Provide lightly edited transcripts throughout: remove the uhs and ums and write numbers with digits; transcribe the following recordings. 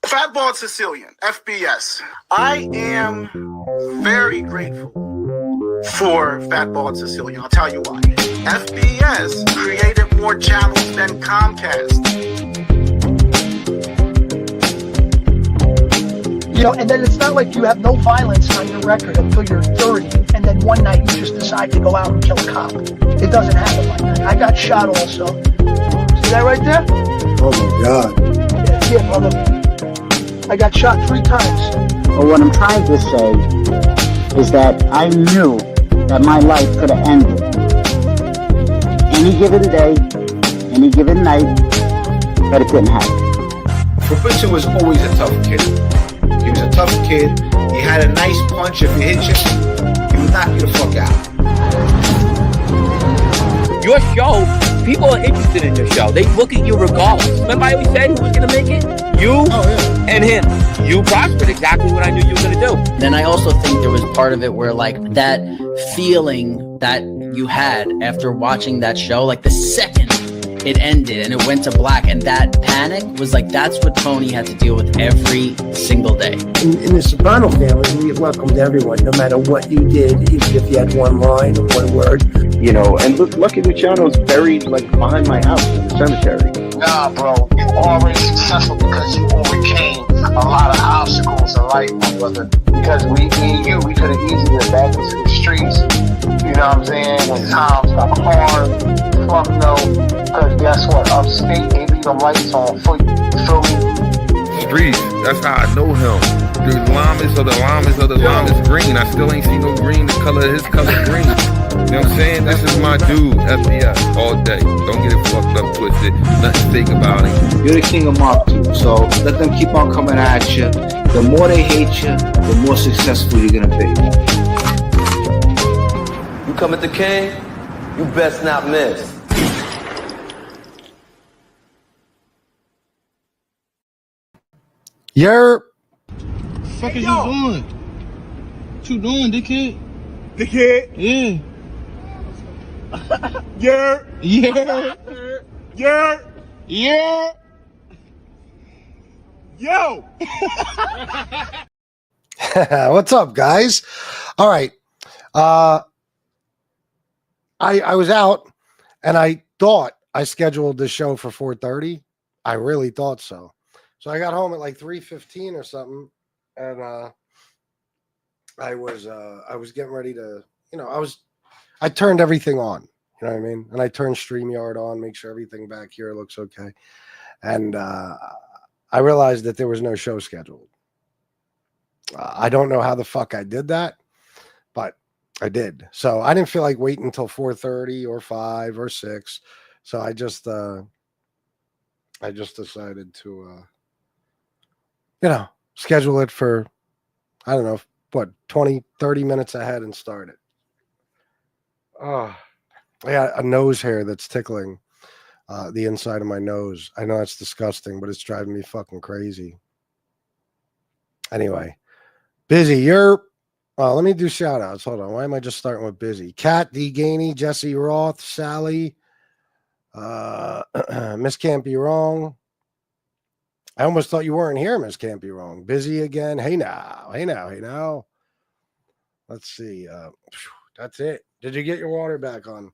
Fat Bald-Sicilian, FBS. I am very grateful for Fat Bald-Sicilian. I'll tell you why. FBS created more channels than Comcast. You know, and then it's not like you have no violence on your record until you're 30, and then one night you just decide to go out and kill a cop. It doesn't happen like that. I got shot also. See that right there? Oh my God. Yeah, brother. I got shot 3 times. Well, what I'm trying to say is that I knew that my life could have ended any given day, any given night, but it didn't happen. Professor was always a tough kid. He was a tough kid. He had a nice punch. If he hit you, he would knock you the fuck out. Your show, people are interested in your show. They look at you regardless. Remember I always said who was going to make it? You and him. You prospered exactly what I knew you were going to do. Then I also think there was part of it where like that feeling that you had after watching that show, like the second it ended and it went to black, and that panic was like, that's what Tony had to deal with every single day. In the Soprano family, we welcomed everyone, no matter what you did, even if you had one line or one word. You know, and Lucky Luciano's buried like behind my house in the cemetery. Nah, bro, you already successful because you overcame a lot of obstacles in life, my brother. Because me and you, we could have easily been back into the streets. You know what I'm saying? When times got hard, fuck no. Because guess what? Upstate, they leave the lights on for you. Feel me? Streets, that's how I know him. The llamas of the llamas of the llamas green. I still ain't seen no green. The color of his color green. You know what I'm saying? This is my dude, FBI, all day. Don't get it fucked up, twisted. Nothing fake about it. You're the king of Mark II, so let them keep on coming at you. The more they hate you, the more successful you're gonna be. You come at the king, you best not miss. What the fuck is you doing? What you doing, dickhead? Dickhead? Yeah. Yeah. Yeah. Yeah. Yeah. Yo. What's up, guys? All right. I was out and I thought I scheduled the show for 4:30. I really thought so. So I got home at like 3:15 or something, and I was getting ready to, I turned everything on. You know what I mean? And I turned StreamYard on, make sure everything back here looks okay. And I realized that there was no show scheduled. I don't know how the fuck I did that, but I did. So I didn't feel like waiting until 4:30 or 5 or 6. So I just decided to schedule it for, I don't know, what, 20, 30 minutes ahead and start it. Oh, I got a nose hair that's tickling the inside of my nose. I know that's disgusting, but it's driving me fucking crazy. Anyway, Busy, let me do shout outs. Hold on. Why am I just starting with Busy? Kat, D. Gainey, Jesse Roth, Sally, Miss Can't Be Wrong. I almost thought you weren't here, Miss Can't Be Wrong. Busy again. Hey now. Let's see. That's it. Did you get your water back on?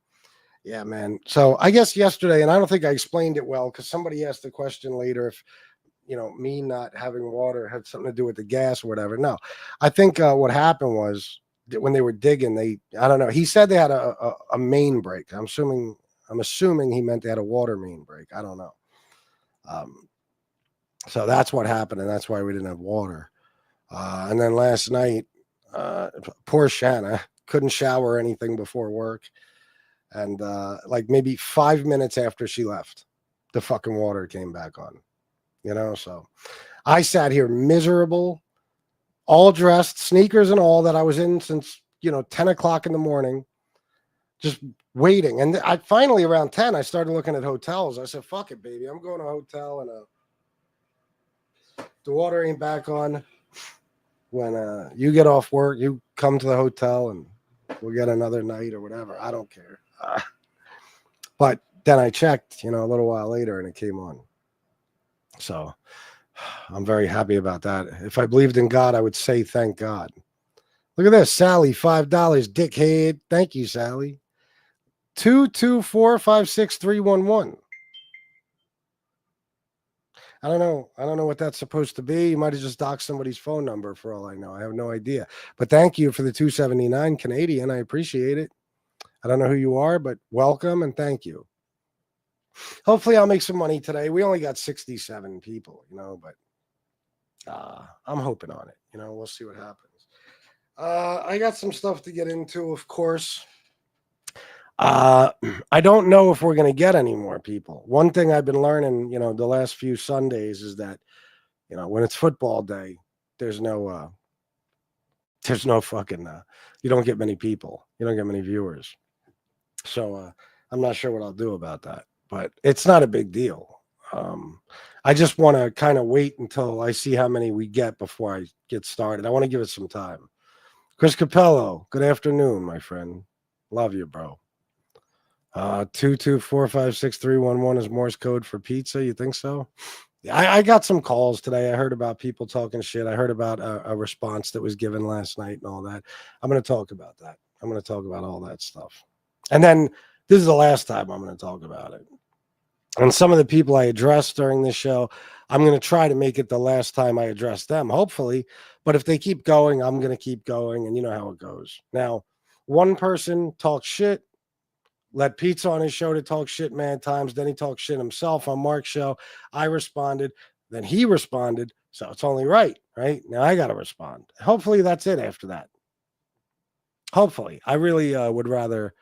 Yeah, man. So I guess yesterday, and I don't think I explained it well because somebody asked the question later if, me not having water had something to do with the gas or whatever. No, I think what happened was that when they were digging, I don't know. He said they had a main break. I'm assuming he meant they had a water main break. I don't know. So that's what happened, and that's why we didn't have water. And then last night, poor Shanna couldn't shower or anything before work. And like maybe 5 minutes after she left, the fucking water came back on. So I sat here miserable, all dressed, sneakers and all, that I was in since, 10 o'clock in the morning, just waiting. And I finally, around 10, I started looking at hotels. I said, fuck it, baby. I'm going to a hotel, and the water ain't back on. When you get off work, you come to the hotel and we'll get another night or whatever. I don't care. But then I checked, a little while later, and it came on. So I'm very happy about that. If I believed in God, I would say thank God. Look at this. Sally, $5, dickhead. Thank you, Sally. 224-56311. I don't know what that's supposed to be. You might have just doxed somebody's phone number for all I know. I have no idea. But thank you for the 279 Canadian. I appreciate it. I don't know who you are, but welcome and thank you. Hopefully I'll make some money today. We only got 67 people, but I'm hoping on it. We'll see what happens. I got some stuff to get into, of course. I don't know if we're going to get any more people. One thing I've been learning, the last few Sundays is that, when it's football day, there's no fucking, you don't get many people. You don't get many viewers. So I'm not sure what I'll do about that, but it's not a big deal. I just want to kind of wait until I see how many we get before I get started. I want to give it some time. Chris Capello, good afternoon, my friend. Love you, bro. 224-56311 is Morse code for pizza. You think so? Yeah, I got some calls today. I heard about people talking shit. I heard about a response that was given last night and all that. I'm going to talk about that. I'm going to talk about all that stuff. And then this is the last time I'm going to talk about it. And some of the people I addressed during this show, I'm going to try to make it the last time I address them, hopefully. But if they keep going, I'm going to keep going. And you know how it goes. Now, one person talks shit. Let Pizza on his show to talk shit mad times. Then he talked shit himself on Mark's show. I responded. Then he responded. So it's only right? Now I got to respond. Hopefully that's it after that. Hopefully. I really would rather,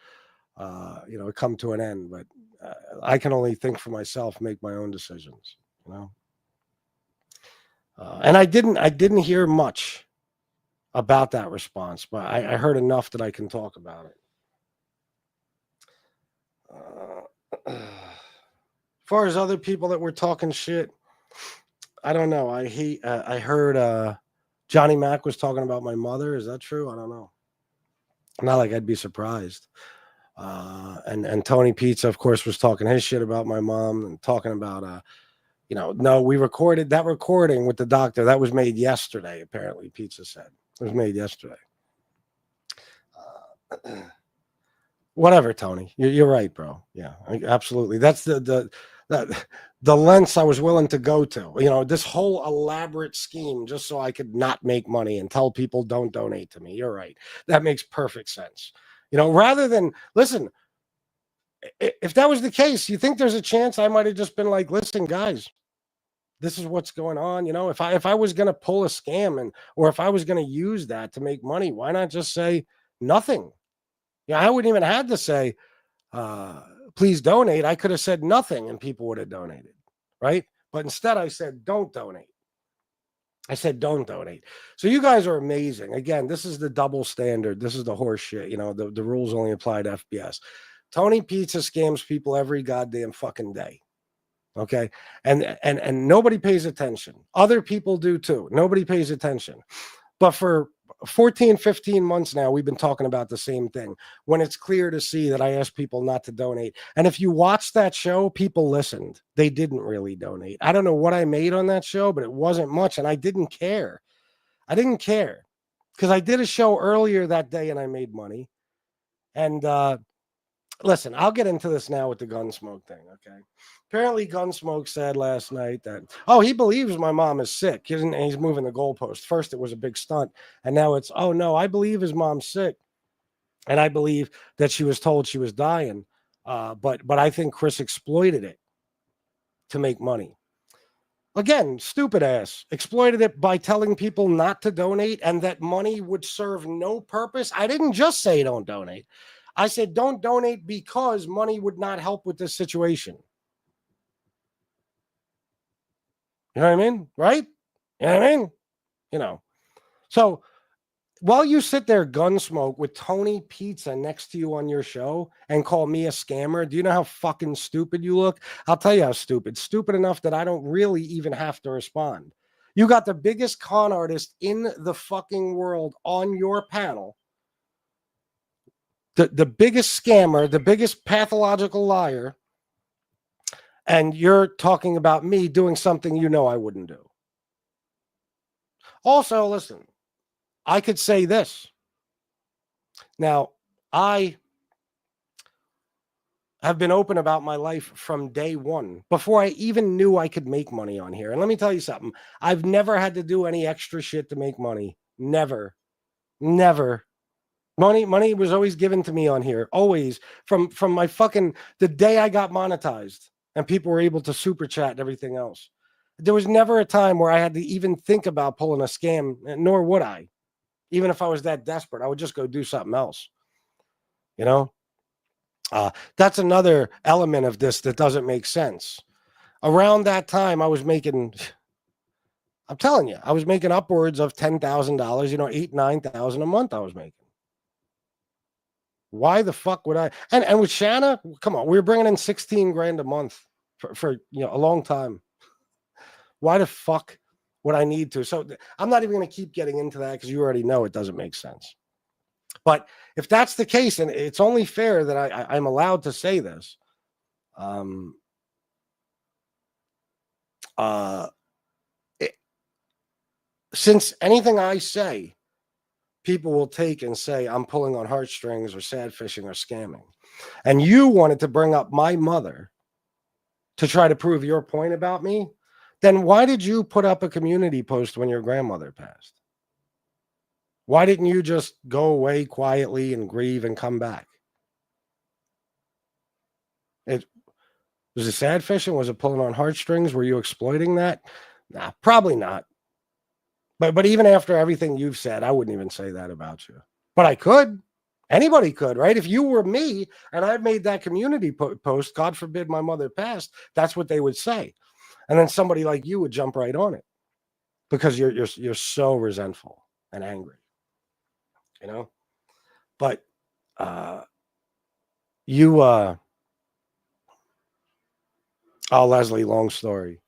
it come to an end. But I can only think for myself, make my own decisions, And I didn't hear much about that response, but I heard enough that I can talk about it. As far as other people that were talking shit, I don't know. I heard Johnny Mac was talking about my mother. Is that true? I don't know. Not like I'd be surprised. And Tony Pizza, of course, was talking his shit about my mom and talking about, no, we recorded that recording with the doctor. That was made yesterday, apparently, Pizza said. It was made yesterday. Whatever, Tony. You're right, bro. Yeah, absolutely. That's the lengths I was willing to go to. This whole elaborate scheme just so I could not make money and tell people don't donate to me. You're right. That makes perfect sense. Rather than listen. If that was the case, you think there's a chance I might have just been like, listen, guys, this is what's going on. If I was going to pull a scam or if I was going to use that to make money, why not just say nothing? I wouldn't even have to say, please donate. I could have said nothing and people would have donated. Right. But instead I said, don't donate. I said, don't donate. So you guys are amazing. Again, this is the double standard. This is the horse shit. The rules only apply to FBS. Tony Pizza scams people every goddamn fucking day. Okay. And nobody pays attention. Other people do too. Nobody pays attention. But for 14, 15 months now, we've been talking about the same thing when it's clear to see that I asked people not to donate. And if you watch that show, people listened. They didn't really donate. I don't know what I made on that show, but it wasn't much. And I didn't care. I didn't care because I did a show earlier that day and I made money. And, listen, I'll get into this now with the Gunsmoke thing, okay? Apparently, Gunsmoke said last night that, he believes my mom is sick. He's moving the goalpost. First, it was a big stunt, and now it's, no, I believe his mom's sick, and I believe that she was told she was dying, but I think Chris exploited it to make money. Again, stupid ass. Exploited it by telling people not to donate and that money would serve no purpose. I didn't just say don't donate. I said, don't donate because money would not help with this situation. You know what I mean? Right? You know what I mean? So while you sit there Gunsmoke with Tony Pizza next to you on your show and call me a scammer, do you know how fucking stupid you look? I'll tell you how stupid. Stupid enough that I don't really even have to respond. You got the biggest con artist in the fucking world on your panel. The biggest scammer, the biggest pathological liar, and you're talking about me doing something I wouldn't do. Also, listen, I could say this. Now, I have been open about my life from day one, before I even knew I could make money on here. And let me tell you something. I've never had to do any extra shit to make money. Never. Money was always given to me on here, always from my the day I got monetized and people were able to super chat and everything else. There was never a time where I had to even think about pulling a scam, nor would I. Even if I was that desperate, I would just go do something else. That's another element of this that doesn't make sense. Around that time, I was making, I'm telling you, I was making upwards of $10,000, $8,000, $9,000 a month I was making. Why the fuck would I? And with Shanna, come on, we were bringing in 16 grand a month for a long time. Why the fuck would I need to? So I'm not even going to keep getting into that because you already know it doesn't make sense. But if that's the case, and it's only fair that I'm allowed to say this, since anything I say, people will take and say I'm pulling on heartstrings or sad fishing or scamming. And you wanted to bring up my mother to try to prove your point about me, then why did you put up a community post when your grandmother passed? Why didn't you just go away quietly and grieve and come back? Was it sad fishing? Was it pulling on heartstrings? Were you exploiting that? Nah, probably not. But even after everything you've said, I wouldn't even say that about you. But I could. Anybody could, right? If you were me and I made that community post, God forbid my mother passed, that's what they would say. And then somebody like you would jump right on it because you're so resentful and angry, But Leslie, long story.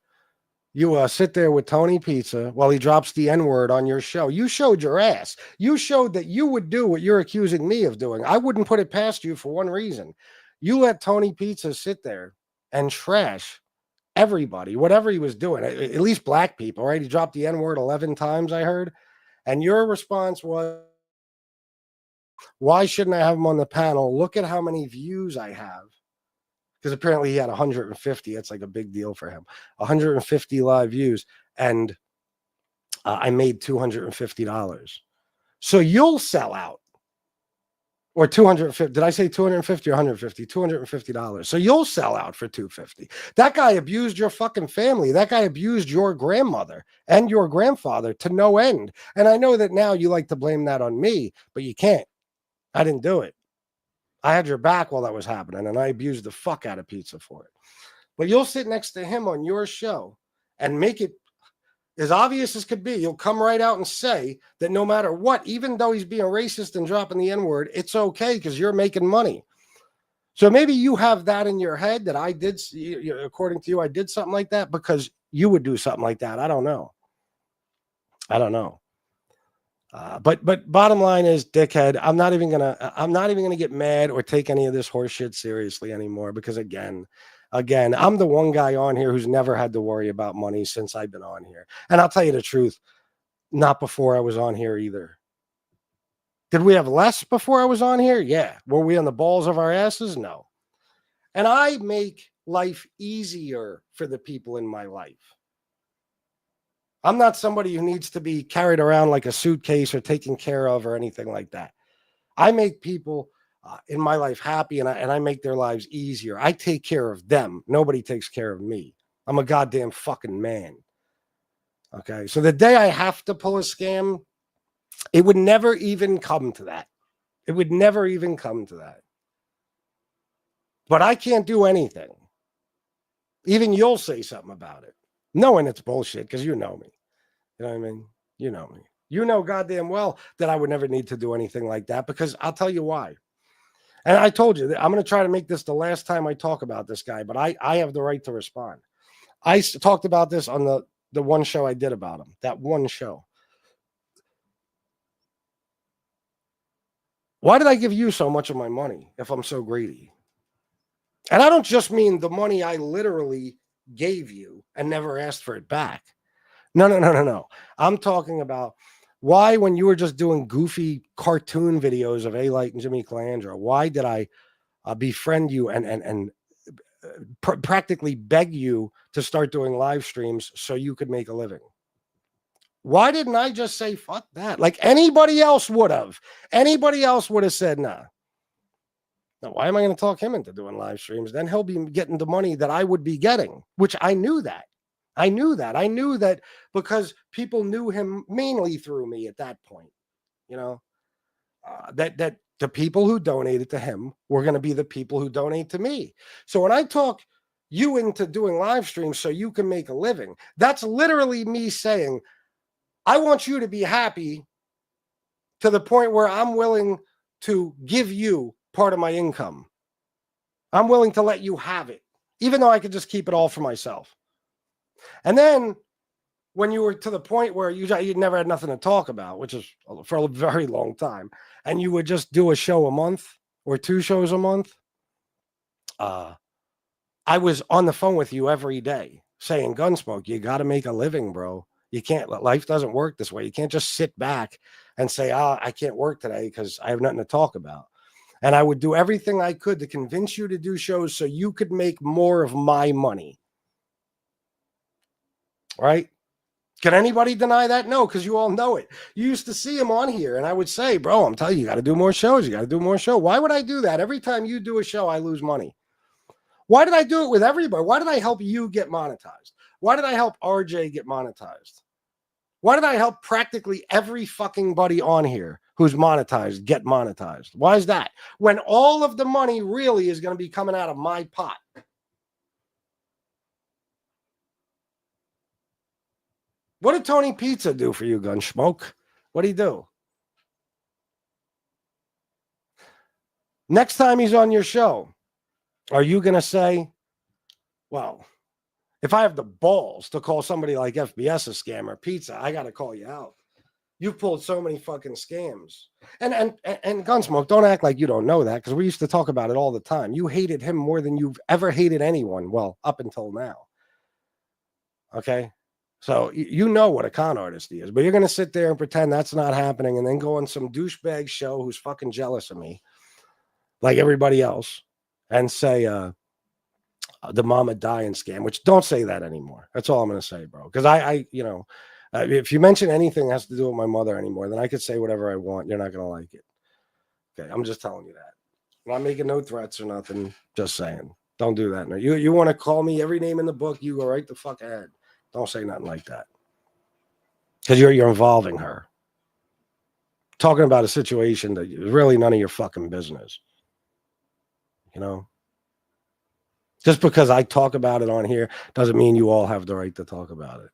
You sit there with Tony Pizza while he drops the N-word on your show. You showed your ass. You showed that you would do what you're accusing me of doing. I wouldn't put it past you for one reason. You let Tony Pizza sit there and trash everybody, whatever he was doing, at least black people, right? He dropped the N-word 11 times, I heard. And your response was, why shouldn't I have him on the panel? Look at how many views I have. Because apparently he had 150. It's like a big deal for him. 150 live views. And I made $250. So you'll sell out. or 250. Did I say 250 or 150? $250. So you'll sell out for 250. That guy abused your fucking family. That guy abused your grandmother and your grandfather to no end. And I know that now you like to blame that on me, but you can't. I didn't do it. I had your back while that was happening, and I abused the fuck out of pizza for it. But you'll sit next to him on your show and make it as obvious as could be. You'll come right out and say that no matter what, even though he's being racist and dropping the N-word, it's okay because you're making money. So maybe you have that in your head that I did, according to you, I did something like that because you would do something like that. I don't know. But bottom line is, dickhead, I'm not even gonna get mad or take any of this horse shit seriously anymore because again, I'm the one guy on here who's never had to worry about money since I've been on here. And I'll tell you the truth, not before I was on here either. Did we have less before I was on here? Yeah. Were we on the balls of our asses? No. And I make life easier for the people in my life. I'm not somebody who needs to be carried around like a suitcase or taken care of or anything like that. I make people in my life happy, and I make their lives easier. I take care of them. Nobody takes care of me. I'm a goddamn fucking man. Okay, so the day I have to pull a scam, it would never even come to that. It would never even come to that. But I can't do anything. Even you'll say something about it, knowing it's bullshit because you know me. You know what I mean? You know me. You know goddamn well that I would never need to do anything like that because I'll tell you why. And I told you that I'm going to try to make this the last time I talk about this guy, but I have the right to respond. I talked about this on the one show I did about him, that one show. Why did I give you so much of my money if I'm so greedy? And I don't just mean the money I literally gave you and never asked for it back. No. I'm talking about why, when you were just doing goofy cartoon videos of A-Light and Jimmy Calandra, why did I befriend you and practically beg you to start doing live streams so you could make a living? Why didn't I just say, fuck that? Like anybody else would have. Anybody else would have said, nah. Now, why am I going to talk him into doing live streams? Then he'll be getting the money that I would be getting, which I knew that. I knew that because people knew him mainly through me at that point. You know, that the people who donated to him were going to be the people who donate to me. So when I talk you into doing live streams so you can make a living, that's literally me saying, I want you to be happy to the point where I'm willing to give you part of my income. I'm willing to let you have it, even though I could just keep it all for myself. And then when you were to the point where you never had nothing to talk about, which is for a very long time, and you would just do a show a month or 2 shows a month, I was on the phone with you every day saying, Gunsmoke, you got to make a living, bro. You can't, life doesn't work this way. You can't just sit back and say, I can't work today because I have nothing to talk about. And I would do everything I could to convince you to do shows so you could make more of my money. Right? Can anybody deny that? No, because you all know it. You used to see him on here, and I would say, bro, I'm telling you, you got to do more shows. You got to do more shows. Why would I do that? Every time you do a show, I lose money. Why did I do it with everybody? Why did I help you get monetized? Why did I help RJ get monetized? Why did I help practically every fucking buddy on here who's monetized get monetized? Why is that? When all of the money really is going to be coming out of my pot. What did Tony Pizza do for you, Gunsmoke? What did he do? Next time he's on your show, are you going to say, well, if I have the balls to call somebody like FBS a scammer, Pizza, I got to call you out. You've pulled so many fucking scams. And Gunsmoke, don't act like you don't know that, because we used to talk about it all the time. You hated him more than you've ever hated anyone. Well, up until now. Okay? So you know what a con artist he is, but you're going to sit there and pretend that's not happening and then go on some douchebag show who's fucking jealous of me, like everybody else, and say the mama dying scam, which don't say that anymore. That's all I'm going to say, bro. Because I if you mention anything that has to do with my mother anymore, then I could say whatever I want. You're not going to like it. Okay, I'm just telling you that. I'm not making no threats or nothing. Just saying. Don't do that. No, you want to call me every name in the book, you go right the fuck ahead. Don't say nothing like that. Because you're involving her. Talking about a situation that is really none of your fucking business. You know? Just because I talk about it on here doesn't mean you all have the right to talk about it.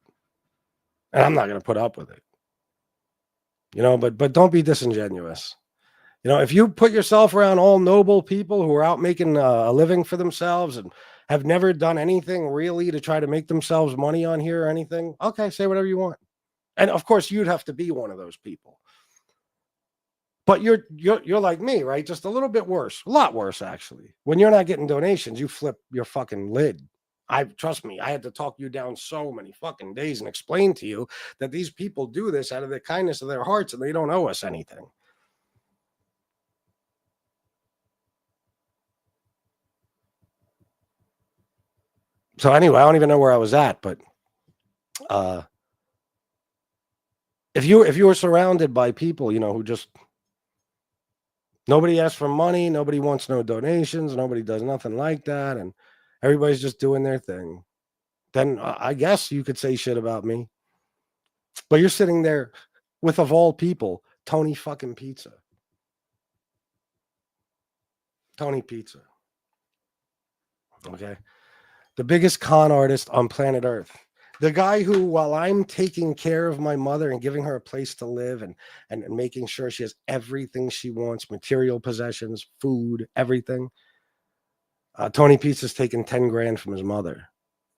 And I'm not going to put up with it. You know, but don't be disingenuous. You know, if you put yourself around all noble people who are out making a living for themselves and have never done anything really to try to make themselves money on here or anything, okay, say whatever you want. And of course, you'd have to be one of those people. But you're like me, right? Just a little bit worse, a lot worse actually. When you're not getting donations, you flip your fucking lid. Trust me, I had to talk you down so many fucking days and explain to you that these people do this out of the kindness of their hearts and they don't owe us anything. So anyway, I don't even know where I was at, but if you were surrounded by people, you know, who just nobody asks for money, nobody wants no donations, nobody does nothing like that, and everybody's just doing their thing, then I guess you could say shit about me. But you're sitting there with, of all people, Tony fucking Pizza. Tony Pizza. Okay. The biggest con artist on planet Earth. The guy who, while I'm taking care of my mother and giving her a place to live and making sure she has everything she wants, material possessions, food, everything, Tony Pizza's taking 10 grand from his mother,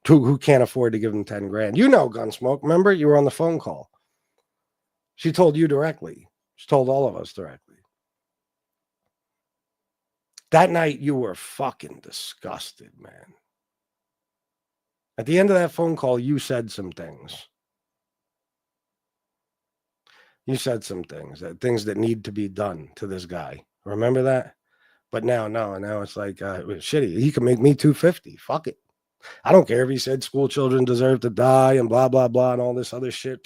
who can't afford to give him 10 grand. You know, Gunsmoke. Remember, you were on the phone call. She told you directly. She told all of us directly. That night, you were fucking disgusted, man. At the end of that phone call, you said some things. You said some things that need to be done to this guy. Remember that? But now it's like, shitty. He can make me $250. Fuck it. I don't care if he said school children deserve to die and blah, blah, blah, and all this other shit.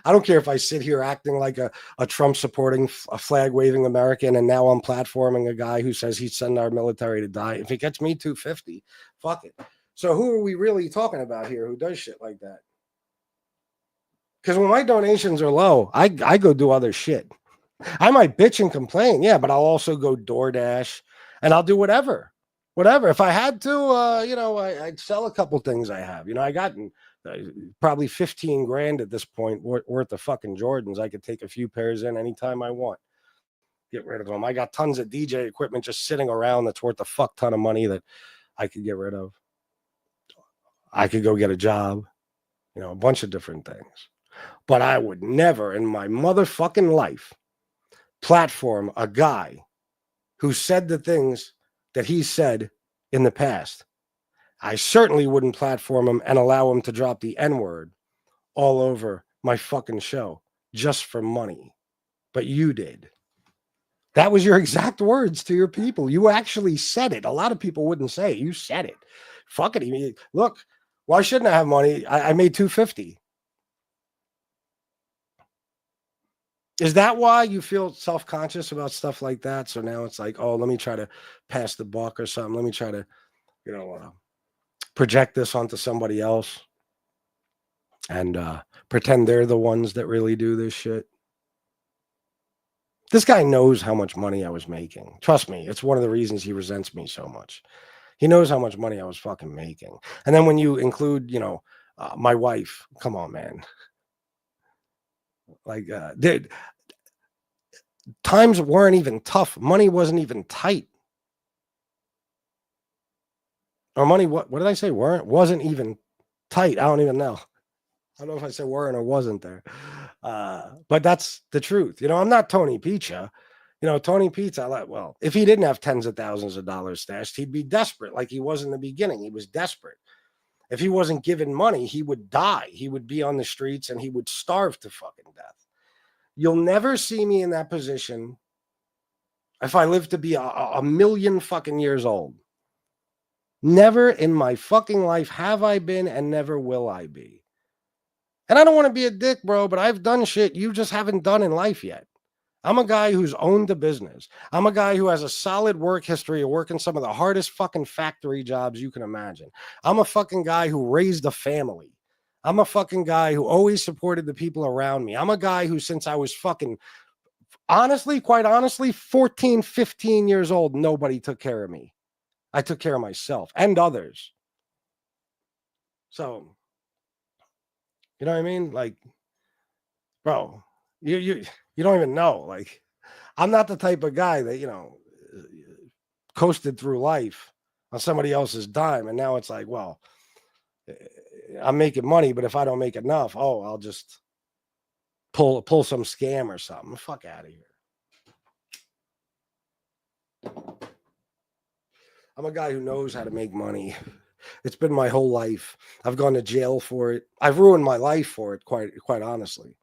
I don't care if I sit here acting like a Trump supporting, a flag waving American, and now I'm platforming a guy who says he'd send our military to die. If he gets me $250, fuck it. So who are we really talking about here who does shit like that? Because when my donations are low, I go do other shit. I might bitch and complain, yeah, but I'll also go DoorDash and I'll do whatever. If I had to, you know, I'd sell a couple things I have. You know, I got probably 15 grand at this point worth of fucking Jordans. I could take a few pairs in anytime I want. Get rid of them. I got tons of DJ equipment just sitting around that's worth a fuck ton of money that I could get rid of. I could go get a job, you know, a bunch of different things. But I would never in my motherfucking life platform a guy who said the things that he said in the past. I certainly wouldn't platform him and allow him to drop the N-word all over my fucking show just for money. But you did. That was your exact words to your people. You actually said it. A lot of people wouldn't say it. You said it. Fuck it. Look, why shouldn't I have money? I made $250. Is that why you feel self-conscious about stuff like that? So now it's like, oh, let me try to pass the buck or something. Let me try to, you know, project this onto somebody else and pretend they're the ones that really do this shit. This guy knows how much money I was making. Trust me, it's one of the reasons he resents me so much. He knows how much money I was fucking making. And then when you include, you know, my wife, come on, man. Like, times weren't even tough. Money wasn't even tight. Or money, what did I say? Wasn't even tight. I don't even know. I don't know if I said weren't or wasn't there. But that's the truth. You know, I'm not Tony Pizza. You know, Tony Pizza, well, if he didn't have tens of thousands of dollars stashed, he'd be desperate like he was in the beginning. He was desperate. If he wasn't given money, he would die. He would be on the streets and he would starve to fucking death. You'll never see me in that position if I live to be a million fucking years old. Never in my fucking life have I been and never will I be. And I don't want to be a dick, bro, but I've done shit you just haven't done in life yet. I'm a guy who's owned a business. I'm a guy who has a solid work history of working some of the hardest fucking factory jobs you can imagine. I'm a fucking guy who raised a family. I'm a fucking guy who always supported the people around me. I'm a guy who, since I was fucking, honestly, quite honestly, 14, 15 years old, nobody took care of me. I took care of myself and others. So, you know what I mean? Like, bro, you don't even know. Like, I'm not the type of guy that, coasted through life on somebody else's dime. And now it's like, well, I'm making money, but if I don't make enough, I'll just pull some scam or something. Fuck out of here. I'm a guy who knows how to make money. It's been my whole life. I've gone to jail for it. I've ruined my life for it, quite honestly.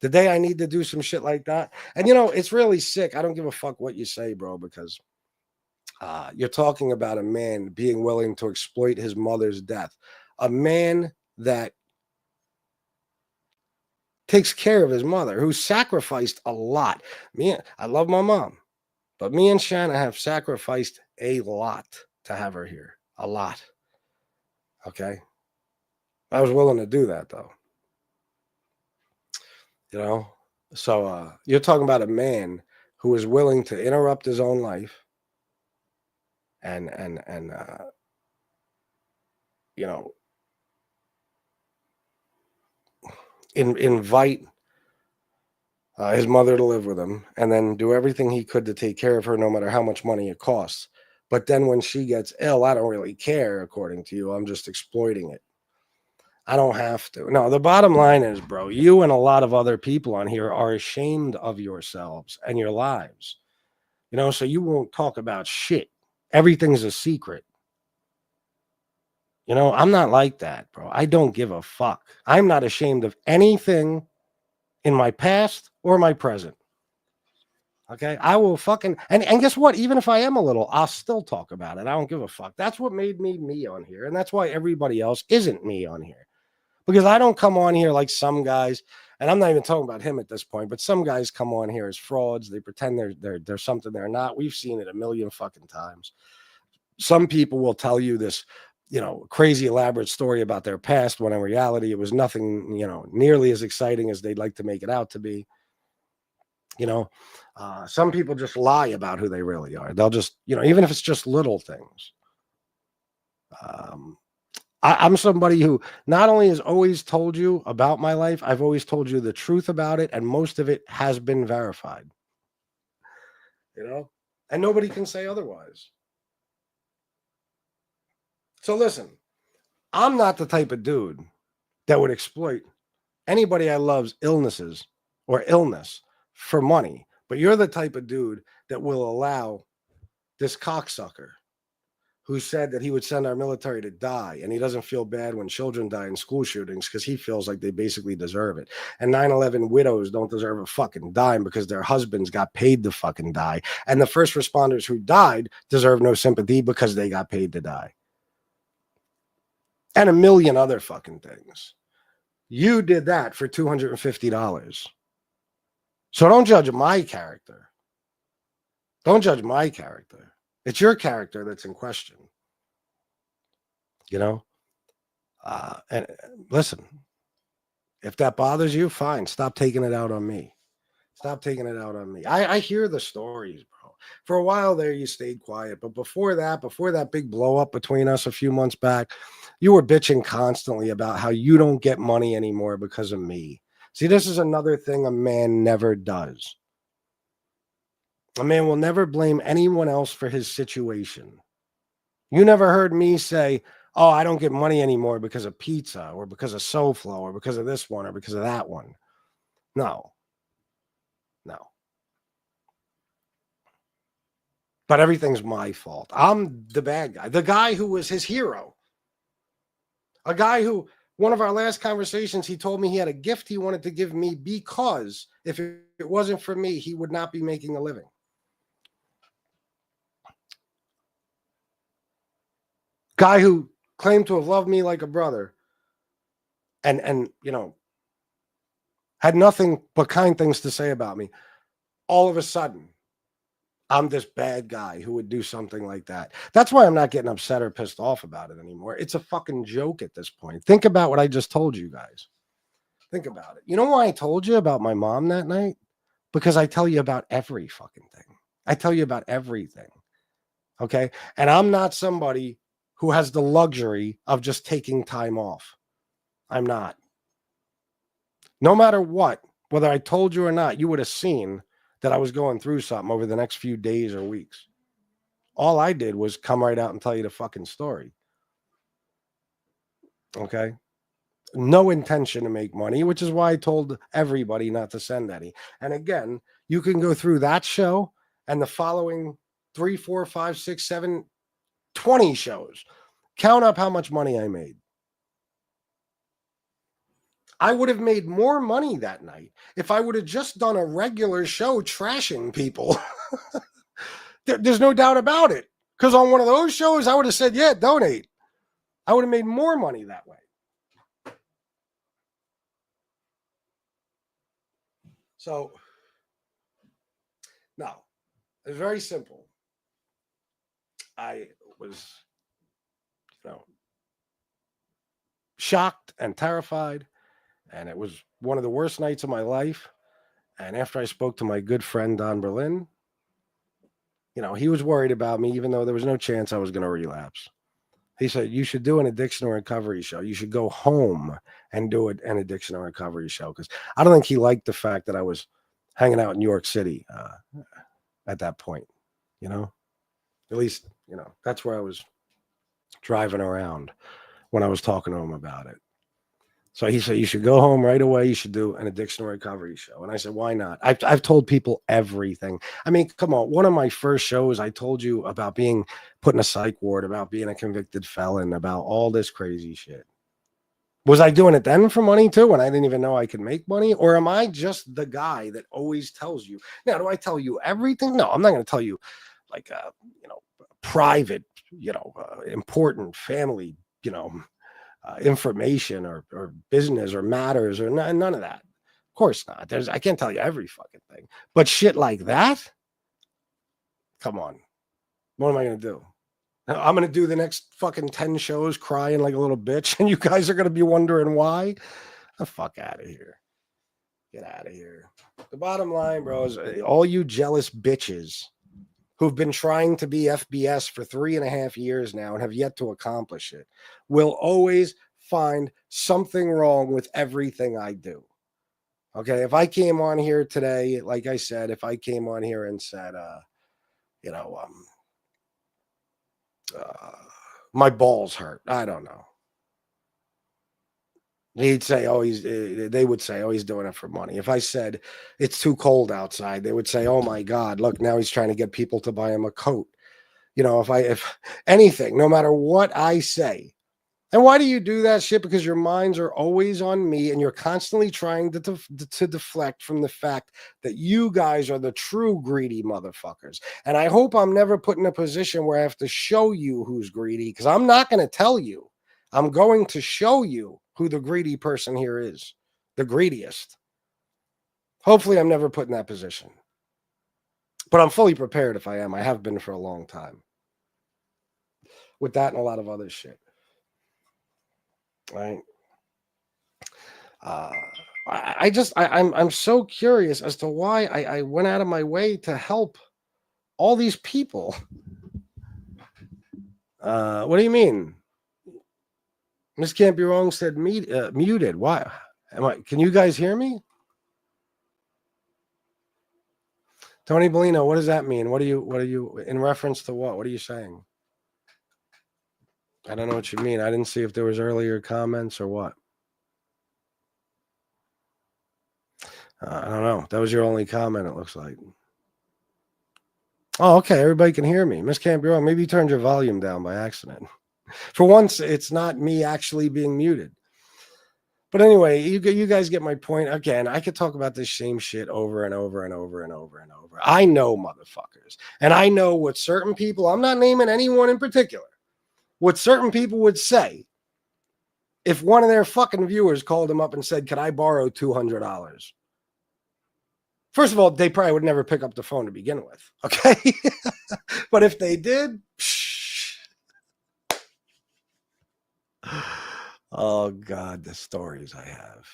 The day I need to do some shit like that. And, it's really sick. I don't give a fuck what you say, bro, because you're talking about a man being willing to exploit his mother's death. A man that takes care of his mother, who sacrificed a lot. I love my mom, but me and Shanna have sacrificed a lot to have her here. A lot. Okay? I was willing to do that, though. So you're talking about a man who is willing to interrupt his own life and invite his mother to live with him, and then do everything he could to take care of her, no matter how much money it costs. But then when she gets ill, I don't really care, according to you. I'm just exploiting it. I don't have to. No, the bottom line is, bro, you and a lot of other people on here are ashamed of yourselves and your lives. So you won't talk about shit. Everything's a secret. I'm not like that, bro. I don't give a fuck. I'm not ashamed of anything in my past or my present. Okay? I will fucking, and guess what? Even if I am a little, I'll still talk about it. I don't give a fuck. That's what made me on here. And that's why everybody else isn't me on here. Because I don't come on here like some guys, and I'm not even talking about him at this point, but some guys come on here as frauds. They pretend they're something they're not. We've seen it a million fucking times. Some people will tell you this, crazy elaborate story about their past, when in reality it was nothing, nearly as exciting as they'd like to make it out to be. Some people just lie about who they really are. They'll just, even if it's just little things. I'm somebody who not only has always told you about my life, I've always told you the truth about it, and most of it has been verified. And nobody can say otherwise. So listen, I'm not the type of dude that would exploit anybody I love's illnesses or illness for money, but you're the type of dude that will allow this cocksucker who said that he would send our military to die, and he doesn't feel bad when children die in school shootings because he feels like they basically deserve it. And 9/11 widows don't deserve a fucking dime because their husbands got paid to fucking die. And the first responders who died deserve no sympathy because they got paid to die. And a million other fucking things. You did that for $250. So don't judge my character. Don't judge my character. It's your character that's in question. And listen, if that bothers you, fine. Stop taking it out on me. Stop taking it out on me. I hear the stories, bro. For a while there, you stayed quiet. But before that big blow up between us a few months back, you were bitching constantly about how you don't get money anymore because of me. See, this is another thing a man never does. A man will never blame anyone else for his situation. You never heard me say, oh, I don't get money anymore because of pizza or because of SoFlo or because of this one or because of that one. No. But everything's my fault. I'm the bad guy. The guy who was his hero. A guy who, one of our last conversations, he told me he had a gift he wanted to give me because if it wasn't for me, he would not be making a living. Guy who claimed to have loved me like a brother and had nothing but kind things to say about me. all of a sudden, I'm this bad guy who would do something like that. That's why I'm not getting upset or pissed off about it anymore. It's a fucking joke at this point. Think about what I just told you guys. Think about it. You know why I told you about my mom that night? Because I tell you about every fucking thing. I tell you about everything. Okay? And I'm not somebody who has the luxury of just taking time off. I'm not. No matter what, whether I told you or not, you would have seen that I was going through something over the next few days or weeks. All I did was come right out and tell you the fucking story. Okay? No intention to make money, which is why I told everybody not to send any. And again, you can go through that show and the following 3, 4, 5, 6, 7, 20 shows. Count up how much money I made. I would have made more money that night if I would have just done a regular show trashing people. There's no doubt about it. Because on one of those shows, I would have said, yeah, donate. I would have made more money that way. So, no, it's very simple. I was, shocked and terrified. And it was one of the worst nights of my life. And after I spoke to my good friend, Don Berlin, he was worried about me, even though there was no chance I was going to relapse. He said, you should do an addiction and recovery show. You should go home and do an addiction and recovery show. Because I don't think he liked the fact that I was hanging out in New York City at that point, At least, that's where I was driving around when I was talking to him about it. So he said, you should go home right away. You should do an addiction recovery show. And I said, why not? I've told people everything. I mean, come on. One of my first shows, I told you about being put in a psych ward, about being a convicted felon, about all this crazy shit. Was I doing it then for money too, when I didn't even know I could make money? Or am I just the guy that always tells you? Now, do I tell you everything? No, I'm not going to tell you like, private, important family, information or business or matters or none of that. Of course not. I can't tell you every fucking thing. But shit like that? Come on. What am I going to do? I'm going to do the next fucking 10 shows crying like a little bitch, and you guys are going to be wondering why? The fuck out of here. Get out of here. The bottom line, bro, is all you jealous bitches who've been trying to be FBS for 3.5 years now and have yet to accomplish it, will always find something wrong with everything I do. Okay, if I came on here today, like I said, if I came on here and said, my balls hurt, I don't know. He'd say, they would say, he's doing it for money. If I said it's too cold outside, they would say, oh my God, look, now he's trying to get people to buy him a coat. If anything, no matter what I say. And why do you do that shit? Because your minds are always on me and you're constantly trying to deflect from the fact that you guys are the true greedy motherfuckers. And I hope I'm never put in a position where I have to show you who's greedy, because I'm not going to tell you. I'm going to show you who the greedy person here is, the greediest. Hopefully I'm never put in that position. But I'm fully prepared if I am. I have been for a long time. With that and a lot of other shit. Right? I'm so curious as to why I went out of my way to help all these people. What do you mean? Miss Can't Be Wrong said muted. Why? Can you guys hear me? Tony Bellino, what does that mean? What are you in reference to what? What are you saying? I don't know what you mean. I didn't see if there was earlier comments or what. I don't know. That was your only comment, it looks like. Oh, okay. Everybody can hear me. Miss Can't Be Wrong. Maybe you turned your volume down by accident. For once, it's not me actually being muted. But anyway, you guys get my point. Again, I could talk about this same shit over and over and over and over and over. I know motherfuckers. And I know what certain people, I'm not naming anyone in particular, what certain people would say if one of their fucking viewers called them up and said, "Can I borrow $200?" First of all, they probably would never pick up the phone to begin with. Okay. But if they did, oh God, the stories I have.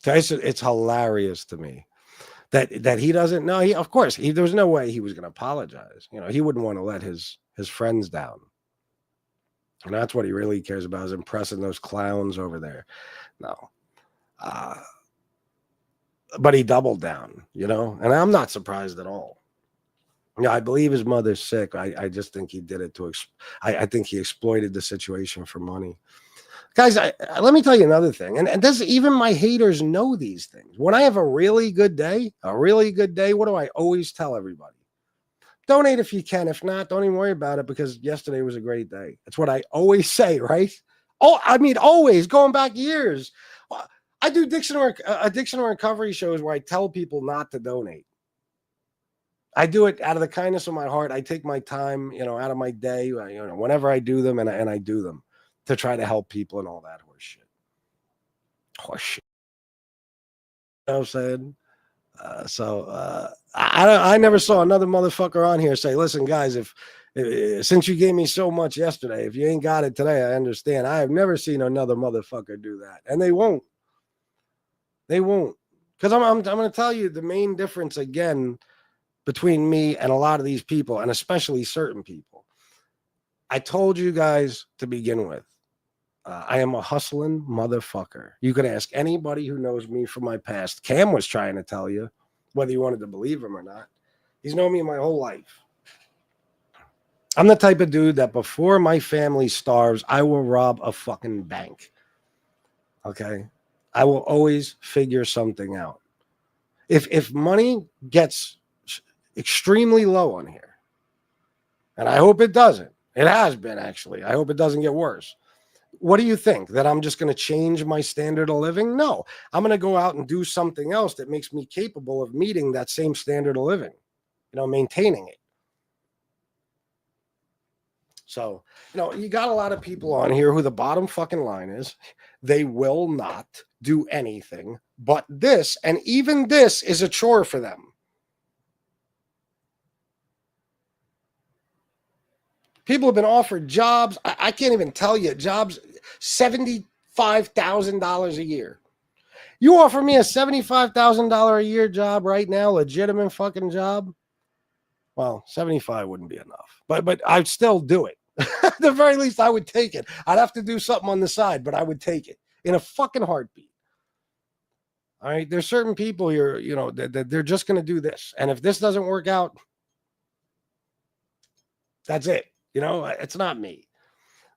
It's hilarious to me that he doesn't know. Of course, there was no way he was going to apologize. He wouldn't want to let his friends down. And that's what he really cares about, is impressing those clowns over there. No. But he doubled down, and I'm not surprised at all. I believe his mother's sick. I just think he did it I think he exploited the situation for money. Guys, let me tell you another thing. And this, even my haters know these things. When I have a really good day, what do I always tell everybody? Donate if you can. If not, don't even worry about it, because yesterday was a great day. That's what I always say, right? Oh, I mean, always, going back years. I do addiction and recovery shows where I tell people not to donate. I do it out of the kindness of my heart. I take my time, out of my day, whenever I do them, and I do them to try to help people and all that horse shit. You know what I'm saying? I never saw another motherfucker on here say, listen, guys, if since you gave me so much yesterday, if you ain't got it today, I understand. I have never seen another motherfucker do that. And they won't. They won't. Because I'm going to tell you the main difference, again, between me and a lot of these people, and especially certain people. I told you guys to begin with, I am a hustling motherfucker. You could ask anybody who knows me from my past. Cam was trying to tell you, whether you wanted to believe him or not. He's known me my whole life. I'm the type of dude that before my family starves, I will rob a fucking bank. Okay? I will always figure something out. If money gets extremely low on here, and I hope it doesn't. It has been, actually. I hope it doesn't get worse. What do you think? That I'm just going to change my standard of living? No. I'm going to go out and do something else that makes me capable of meeting that same standard of living, maintaining it. So, you got a lot of people on here who the bottom fucking line is, they will not do anything but this, and even this is a chore for them. People have been offered jobs. I can't even tell you, jobs, $75,000 a year. You offer me a $75,000 a year job right now, legitimate fucking job. Well, 75 wouldn't be enough, but I'd still do it. At the very least, I would take it. I'd have to do something on the side, but I would take it in a fucking heartbeat. All right. There's certain people here, that they're just going to do this. And if this doesn't work out, that's it. It's not me.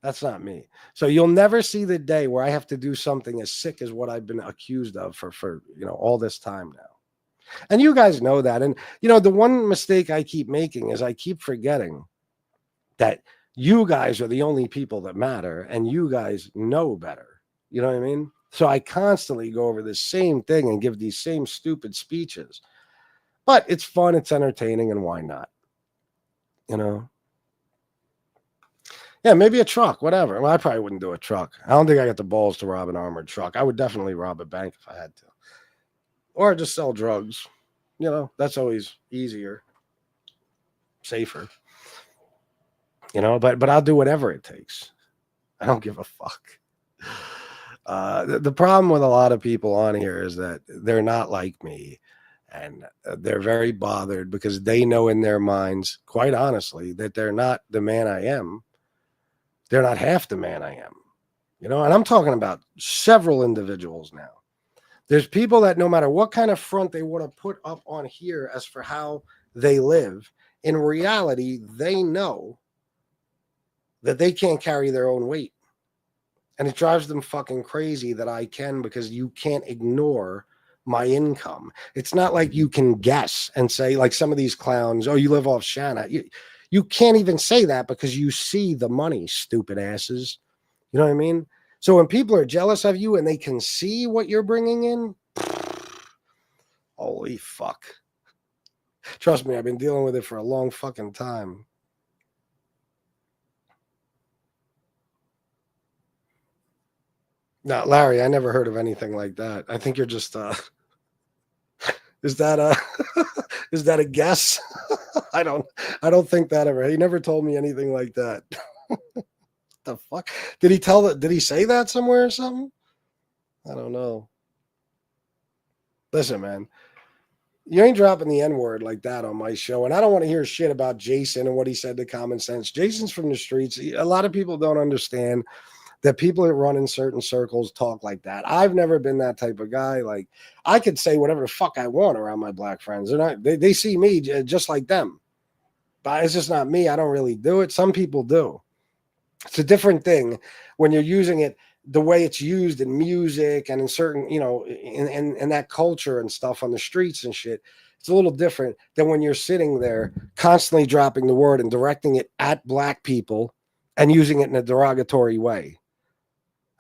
That's not me. So you'll never see the day where I have to do something as sick as what I've been accused of for all this time now. And you guys know that. And, the one mistake I keep making is I keep forgetting that you guys are the only people that matter, and you guys know better. You know what I mean? So I constantly go over the same thing and give these same stupid speeches. But it's fun, it's entertaining, and why not? Yeah, maybe a truck, whatever. Well, I probably wouldn't do a truck. I don't think I got the balls to rob an armored truck. I would definitely rob a bank if I had to. Or just sell drugs. That's always easier, safer. But I'll do whatever it takes. I don't give a fuck. The problem with a lot of people on here is that they're not like me. And they're very bothered because they know in their minds, quite honestly, that they're not the man I am. They're not half the man I am, and I'm talking about several individuals now. There's people that no matter what kind of front they want to put up on here as for how they live, in reality, they know that they can't carry their own weight. And it drives them fucking crazy that I can, because you can't ignore my income. It's not like you can guess and say, like some of these clowns, oh, you live off Shanna. You can't even say that because you see the money, stupid asses. You know what I mean? So when people are jealous of you and they can see what you're bringing in, holy fuck. Trust me, I've been dealing with it for a long fucking time. Now, Larry, I never heard of anything like that. I think you're just Is that a is that a guess? I don't think that ever. He never told me anything like that. The fuck? Did he say that somewhere or something? I don't know. Listen, man. You ain't dropping the N-word like that on my show. And I don't want to hear shit about Jason and what he said to Common Sense. Jason's from the streets. A lot of people don't understand that people that run in certain circles talk like that. I've never been that type of guy. Like, I could say whatever the fuck I want around my black friends. They see me just like them. But it's just not me. I don't really do it. Some people do. It's a different thing when you're using it the way it's used in music and in certain, in that culture and stuff on the streets and shit. It's a little different than when you're sitting there constantly dropping the word and directing it at black people and using it in a derogatory way.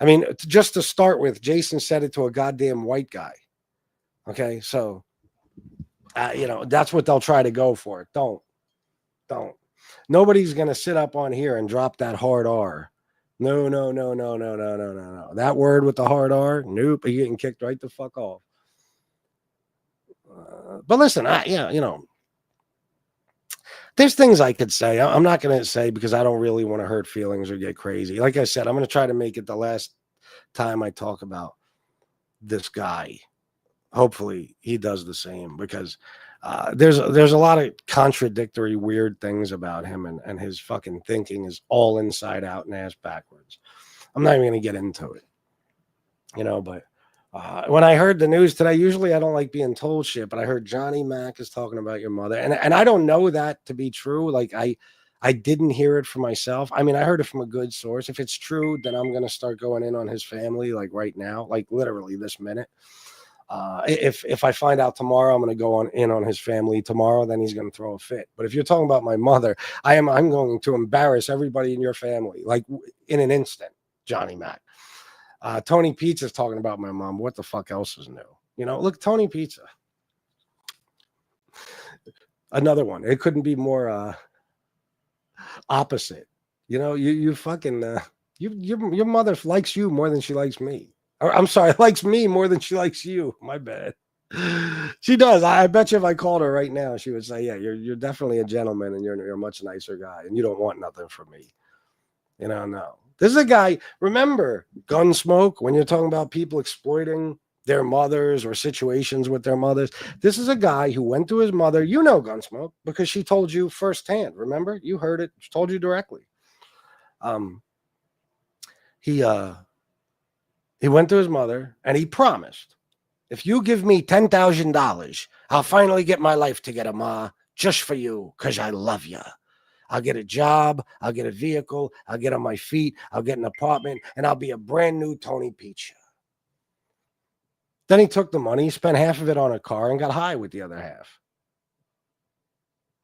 I mean, just to start with, Jason said it to a goddamn white guy. Okay, so, that's what they'll try to go for. Don't. Nobody's going to sit up on here and drop that hard R. No. That word with the hard R, nope, you're getting kicked right the fuck off. But listen, there's things I could say. I'm not going to say because I don't really want to hurt feelings or get crazy. Like I said, I'm going to try to make it the last time I talk about this guy. Hopefully he does the same because there's a lot of contradictory, weird things about him and his fucking thinking is all inside out and ass backwards. I'm not even going to get into it, but when I heard the news today, usually I don't like being told shit, but I heard Johnny Mac is talking about your mother. And I don't know that to be true. Like I didn't hear it for myself. I mean, I heard it from a good source. If it's true, then I'm going to start going in on his family, like right now, like literally this minute. If I find out tomorrow, I'm going to go in on his family tomorrow, then he's going to throw a fit. But if you're talking about my mother, I'm going to embarrass everybody in your family, like in an instant, Johnny Mac. Tony Pizza's talking about my mom. What the fuck else is new? Look, Tony Pizza. Another one. It couldn't be more opposite. You fucking your mother likes you more than she likes me. Or I'm sorry, likes me more than she likes you. My bad. She does. I bet you if I called her right now, she would say, "Yeah, you're definitely a gentleman, and you're a much nicer guy, and you don't want nothing from me." No. This is a guy. Remember, Gunsmoke. When you're talking about people exploiting their mothers or situations with their mothers, this is a guy who went to his mother. Gunsmoke because she told you firsthand. Remember, you heard it. She told you directly. He went to his mother and he promised, if you give me $10,000, I'll finally get my life together, Ma, just for you, because I love you. I'll get a job, I'll get a vehicle, I'll get on my feet, I'll get an apartment, and I'll be a brand new Tony Pizza. Then he took the money, spent half of it on a car, and got high with the other half.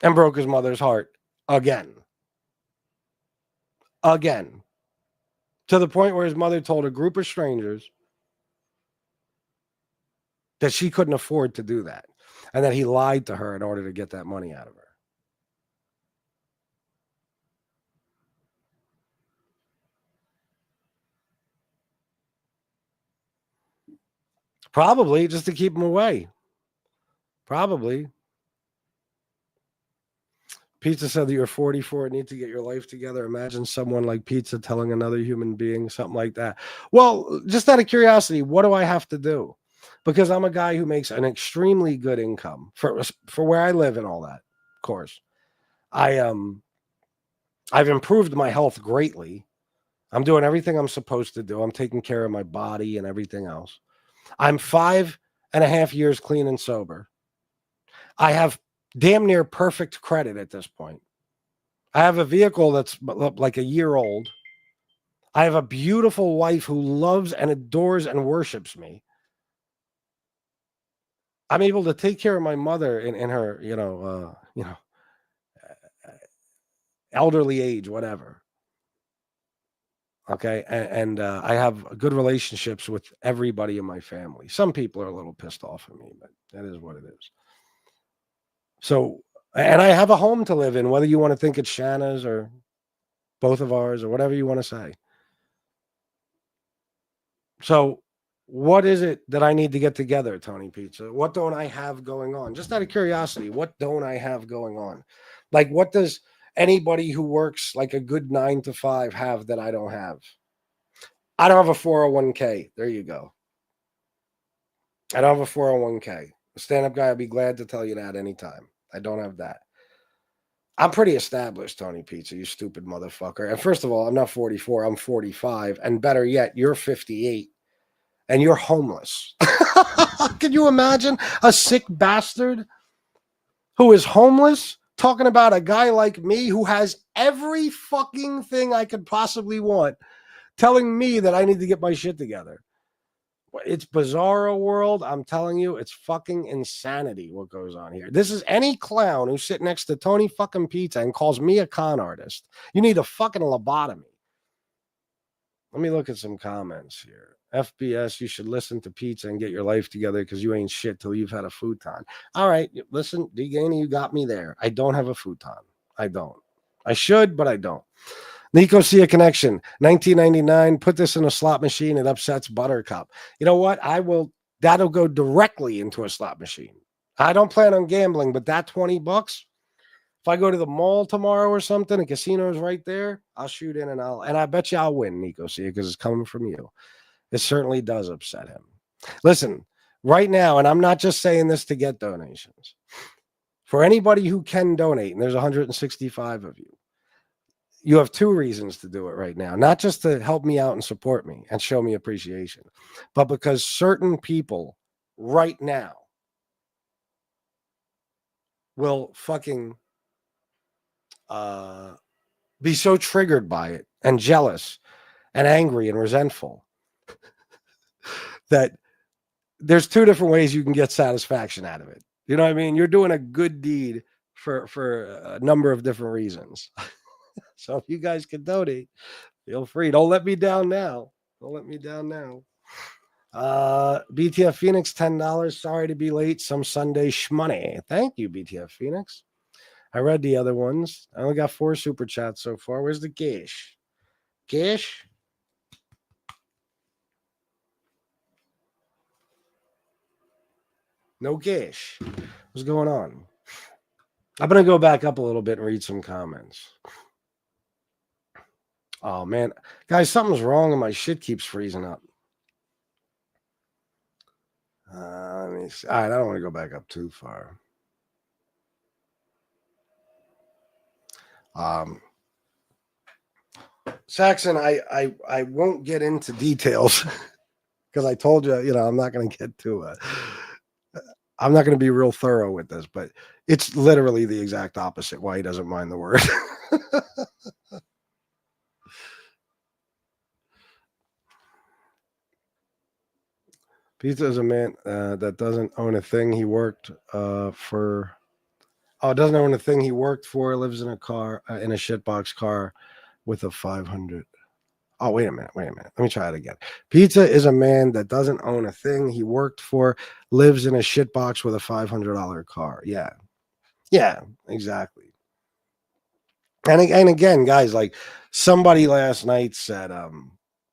And broke his mother's heart again. To the point where his mother told a group of strangers that she couldn't afford to do that and that he lied to her in order to get that money out of her. Probably just to keep him away. Probably. Pizza said that you're 44 and need to get your life together. Imagine someone like Pizza telling another human being something like that. Well, just out of curiosity, what do I have to do? Because I'm a guy who makes an extremely good income for where I live and all that. Of course, I've improved my health greatly. I'm doing everything I'm supposed to do. I'm taking care of my body and everything else. I'm 5.5 years clean and sober. I have damn near perfect credit at this point. I have a vehicle that's like a year old. I have a beautiful wife who loves and adores and worships me. I'm able to take care of my mother in her, elderly age, whatever. Okay. And I have good relationships with everybody in my family. Some people are a little pissed off at me, but that is what it is. So, and I have a home to live in, whether you want to think it's Shanna's or both of ours or whatever you want to say. So What is it that I need to get together, Tony Pizza? What don't I have going on? Just out of curiosity, what don't I have going on? Like, what does anybody who works like a good 9 to 5 have that I don't have? I don't have a 401k. There you go. I don't have a 401k. A stand-up guy, I'll be glad to tell you that anytime. I don't have that. I'm pretty established, Tony Pizza, you stupid motherfucker. And first of all, I'm not 44. I'm 45. And better yet, you're 58. And you're homeless. Can you imagine a sick bastard who is homeless talking about a guy like me who has every fucking thing I could possibly want, telling me that I need to get my shit together? It's bizarro world. I'm telling you, it's fucking insanity what goes on here. This is any clown who's sitting next to Tony fucking Pizza and calls me a con artist. You need a fucking lobotomy. Let me look at some comments here. FBS, you should listen to Pizza and get your life together because you ain't shit till you've had a futon. All right, listen, D-Gainey, you got me there. I don't have a futon. I don't. I should, but I don't. Nicosia Connection, 1999. Put this in a slot machine. It upsets Buttercup. You know what? That'll go directly into a slot machine. I don't plan on gambling, but that $20, if I go to the mall tomorrow or something, a casino's right there, I'll shoot in and I bet you I'll win, Nicosia, because it's coming from you. It certainly does upset him. Listen, right now, and I'm not just saying this to get donations. For anybody who can donate, and there's 165 of you, you have two reasons to do it right now. Not just to help me out and support me and show me appreciation, but because certain people right now will fucking be so triggered by it and jealous and angry and resentful that there's two different ways you can get satisfaction out of it. You know what I mean? You're doing a good deed for a number of different reasons. So if you guys can donate, feel free. Don't let me down now. Don't let me down now. BTF Phoenix, $10. Sorry to be late. Some Sunday shmoney. Thank you, BTF Phoenix. I read the other ones. I only got 4 super chats so far. Where's the Gish? Gish? No Gish. What's going on? I'm going to go back up a little bit and read some comments. Oh, man. Guys, something's wrong and my shit keeps freezing up. Let me see. All right, I don't want to go back up too far. Saxon, I won't get into details because I told you, I'm not going to get to it. I'm not going to be real thorough with this, but it's literally the exact opposite why he doesn't mind the word. Pizza is a man that doesn't own a thing he worked for. Oh, doesn't own a thing he worked for. Lives in a car, in a shitbox car with a 500. Oh, wait a minute. Let me try it again. Pizza is a man that doesn't own a thing he worked for, lives in a shitbox with a $500 car. Yeah, exactly. And again, guys, like somebody last night said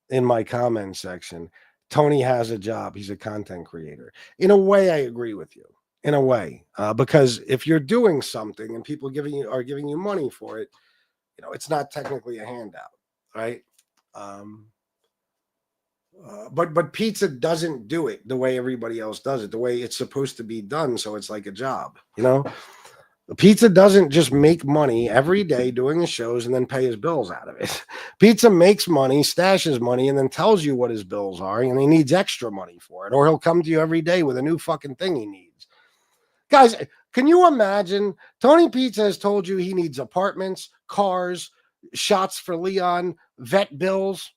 in my comment section, Tony has a job. He's a content creator. In a way, I agree with you. In a way, because if you're doing something and people are giving you money for it, it's not technically a handout, right? But pizza doesn't do it the way everybody else does it, the way it's supposed to be done. So it's like a job, Pizza doesn't just make money every day doing the shows and then pay his bills out of it. Pizza makes money, stashes money, and then tells you what his bills are, and he needs extra money for it, or he'll come to you every day with a new fucking thing he needs. Guys, can you imagine? Tony Pizza has told you he needs apartments, cars, shots for Leon, vet bills.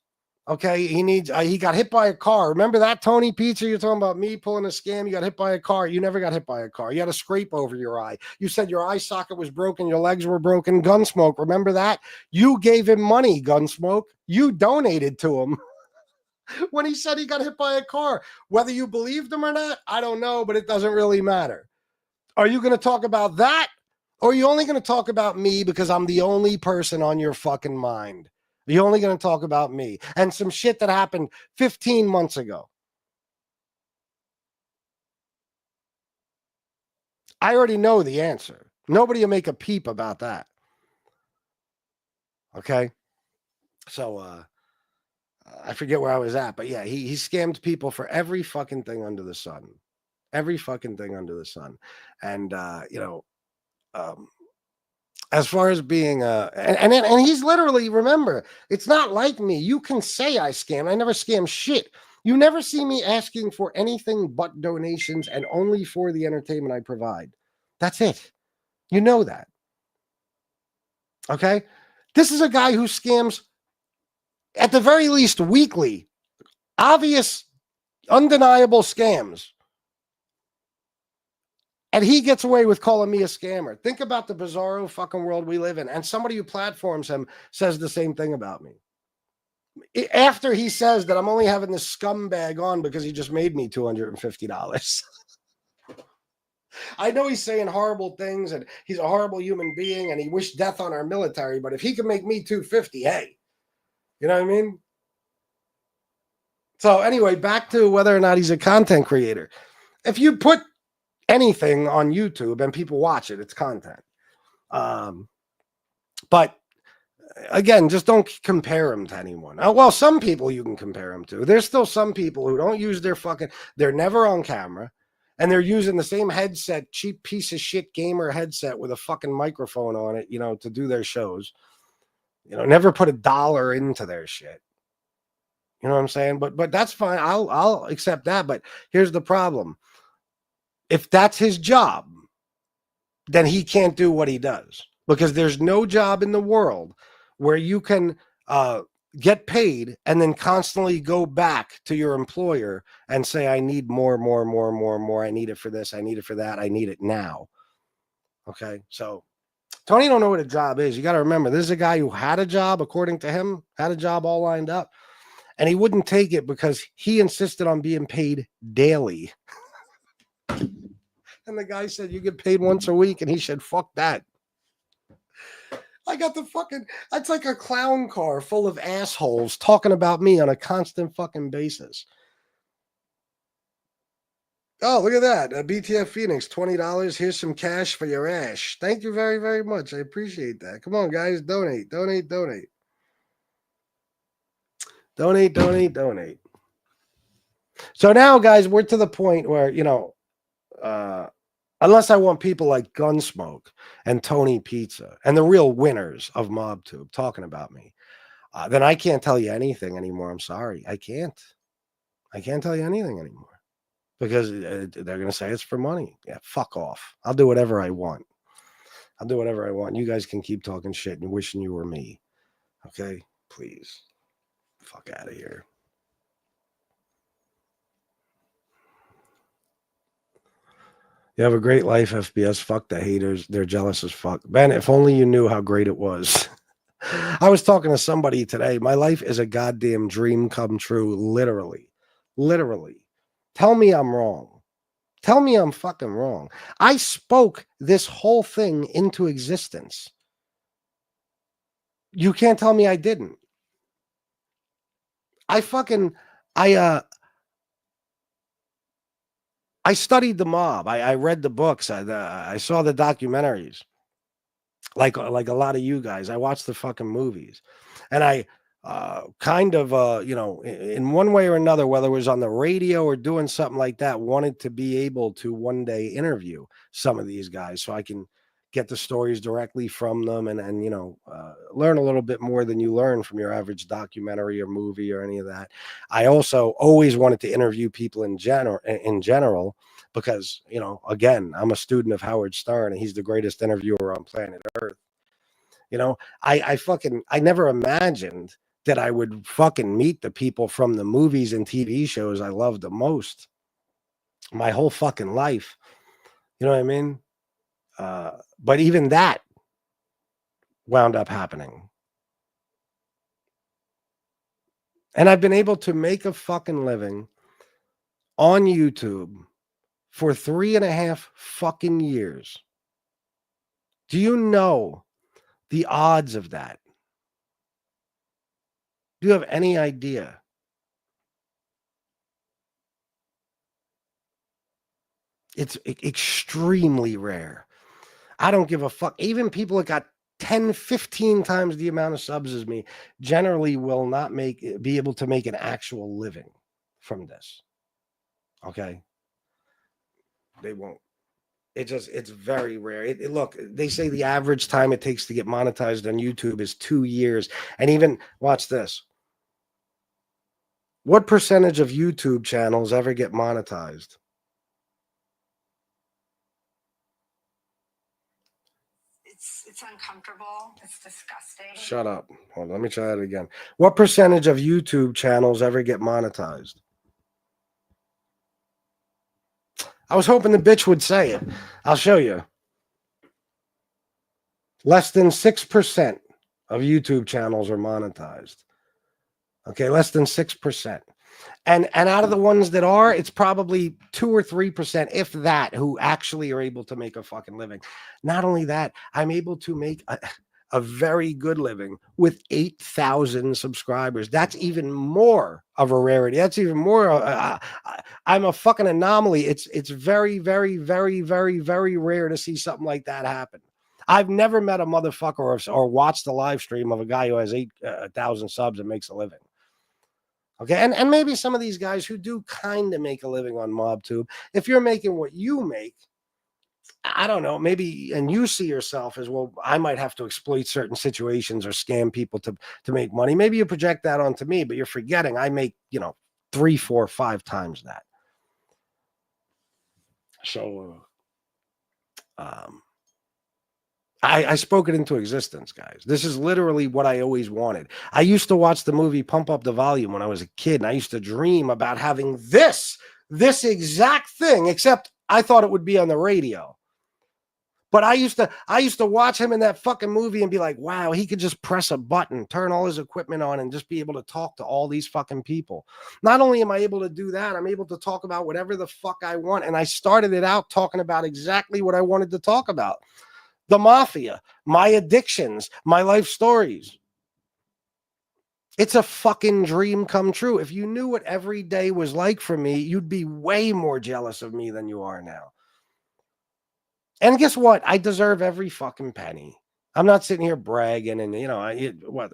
Okay, he got hit by a car. Remember that, Tony Pizza? You're talking about me pulling a scam. You got hit by a car. You never got hit by a car. You had a scrape over your eye. You said your eye socket was broken. Your legs were broken. Gunsmoke. Remember that? You gave him money, Gunsmoke. You donated to him when he said he got hit by a car. Whether you believed him or not, I don't know, but it doesn't really matter. Are you going to talk about that? Or are you only going to talk about me because I'm the only person on your fucking mind? You're only going to talk about me and some shit that happened 15 months ago. I already know the answer. Nobody will make a peep about that. Okay. So I forget where I was at, but yeah, he scammed people for every fucking thing under the sun. Every fucking thing under the sun. And as far as being and he's literally, remember, it's not like me. You can say I scam. I never scam shit. You never see me asking for anything but donations and only for the entertainment I provide. That's it. You know that. Okay? This is a guy who scams at the very least weekly. Obvious, undeniable scams. And he gets away with calling me a scammer. Think about the bizarro fucking world we live in. And somebody who platforms him says the same thing about me. After he says that I'm only having this scumbag on because he just made me $250. I know he's saying horrible things and he's a horrible human being and he wished death on our military, but if he can make me $250, hey, you know what I mean? So anyway, back to whether or not he's a content creator. If you put anything on YouTube and people watch it, it's content. But again, just don't compare him to anyone. Well, some people you can compare him to. There's still some people who don't use their they're never on camera and they're using the same headset, cheap piece of shit gamer headset with a fucking microphone on it, to do their shows. Never put $1 into their shit. You know what I'm saying? But that's fine. I'll accept that. But here's the problem. If that's his job, then he can't do what he does, because there's no job in the world where you can get paid and then constantly go back to your employer and say, I need more. I need it for this. I need it for that. I need it now. Okay. So Tony don't know what a job is. You got to remember, this is a guy who had a job, according to him, had a job all lined up, and he wouldn't take it because he insisted on being paid daily. And the guy said, you get paid once a week. And he said, fuck that. I got it's like a clown car full of assholes talking about me on a constant fucking basis. Oh, look at that. BTF Phoenix, $20. Here's some cash for your ash. Thank you very, very much. I appreciate that. Come on, guys. Donate. So now, guys, we're to the point where, unless I want people like Gunsmoke and Tony Pizza and the real winners of MobTube talking about me, then I can't tell you anything anymore. I'm sorry. I can't tell you anything anymore because they're going to say it's for money. Yeah, fuck off. I'll do whatever I want. You guys can keep talking shit and wishing you were me. Okay? Please. Fuck out of here. You have a great life, FBS. Fuck the haters. They're jealous as fuck. Ben, if only you knew how great it was. I was talking to somebody today. My life is a goddamn dream come true. Literally. Tell me I'm wrong. Tell me I'm fucking wrong. I spoke this whole thing into existence. You can't tell me I didn't. I studied the mob. I read the books. I saw the documentaries. Like a lot of you guys. I watched the fucking movies. And I in one way or another, whether it was on the radio or doing something like that, wanted to be able to one day interview some of these guys so I can get the stories directly from them and learn a little bit more than you learn from your average documentary or movie or any of that. I also always wanted to interview people in general because, again, I'm a student of Howard Stern and he's the greatest interviewer on planet Earth. I never imagined that I would fucking meet the people from the movies and TV shows I love the most my whole fucking life. You know what I mean? But even that wound up happening. And I've been able to make a fucking living on YouTube for 3.5 fucking years. Do you know the odds of that? Do you have any idea? It's extremely rare. I don't give a fuck. Even people that got 10, 15 times the amount of subs as me generally will not be able to make an actual living from this. Okay? They won't. It's very rare. Look, they say the average time it takes to get monetized on YouTube is 2 years. And even, watch this. What percentage of YouTube channels ever get monetized? It's uncomfortable. It's disgusting. Shut up. Hold on, let me try that again. What percentage of YouTube channels ever get monetized? I was hoping the bitch would say it. I'll show you. Less than 6% of YouTube channels are monetized. Okay, less than 6%. And out of the ones that are, it's probably 2 or 3%, if that, who actually are able to make a fucking living. Not only that, I'm able to make a very good living with 8,000 subscribers. That's even more of a rarity. That's even more. I'm a fucking anomaly. It's very, very, very, very, very rare to see something like that happen. I've never met a motherfucker or watched a live stream of a guy who has 8,000 subs and makes a living. Okay, and maybe some of these guys who do kind of make a living on MobTube, if you're making what you make, I don't know, maybe, and you see yourself as, well, I might have to exploit certain situations or scam people to make money. Maybe you project that onto me, but you're forgetting I make, 3, 4, 5 times that. So, I spoke it into existence, guys. This is literally what I always wanted. I used to watch the movie Pump Up the Volume when I was a kid, and I used to dream about having this exact thing, except I thought it would be on the radio. But I used to watch him in that fucking movie and be like, wow, he could just press a button, turn all his equipment on, and just be able to talk to all these fucking people. Not only am I able to do that, I'm able to talk about whatever the fuck I want. And I started it out talking about exactly what I wanted to talk about. The mafia, my addictions, my life stories. It's a fucking dream come true. If you knew what every day was like for me, you'd be way more jealous of me than you are now. And guess what? I deserve every fucking penny. I'm not sitting here bragging and,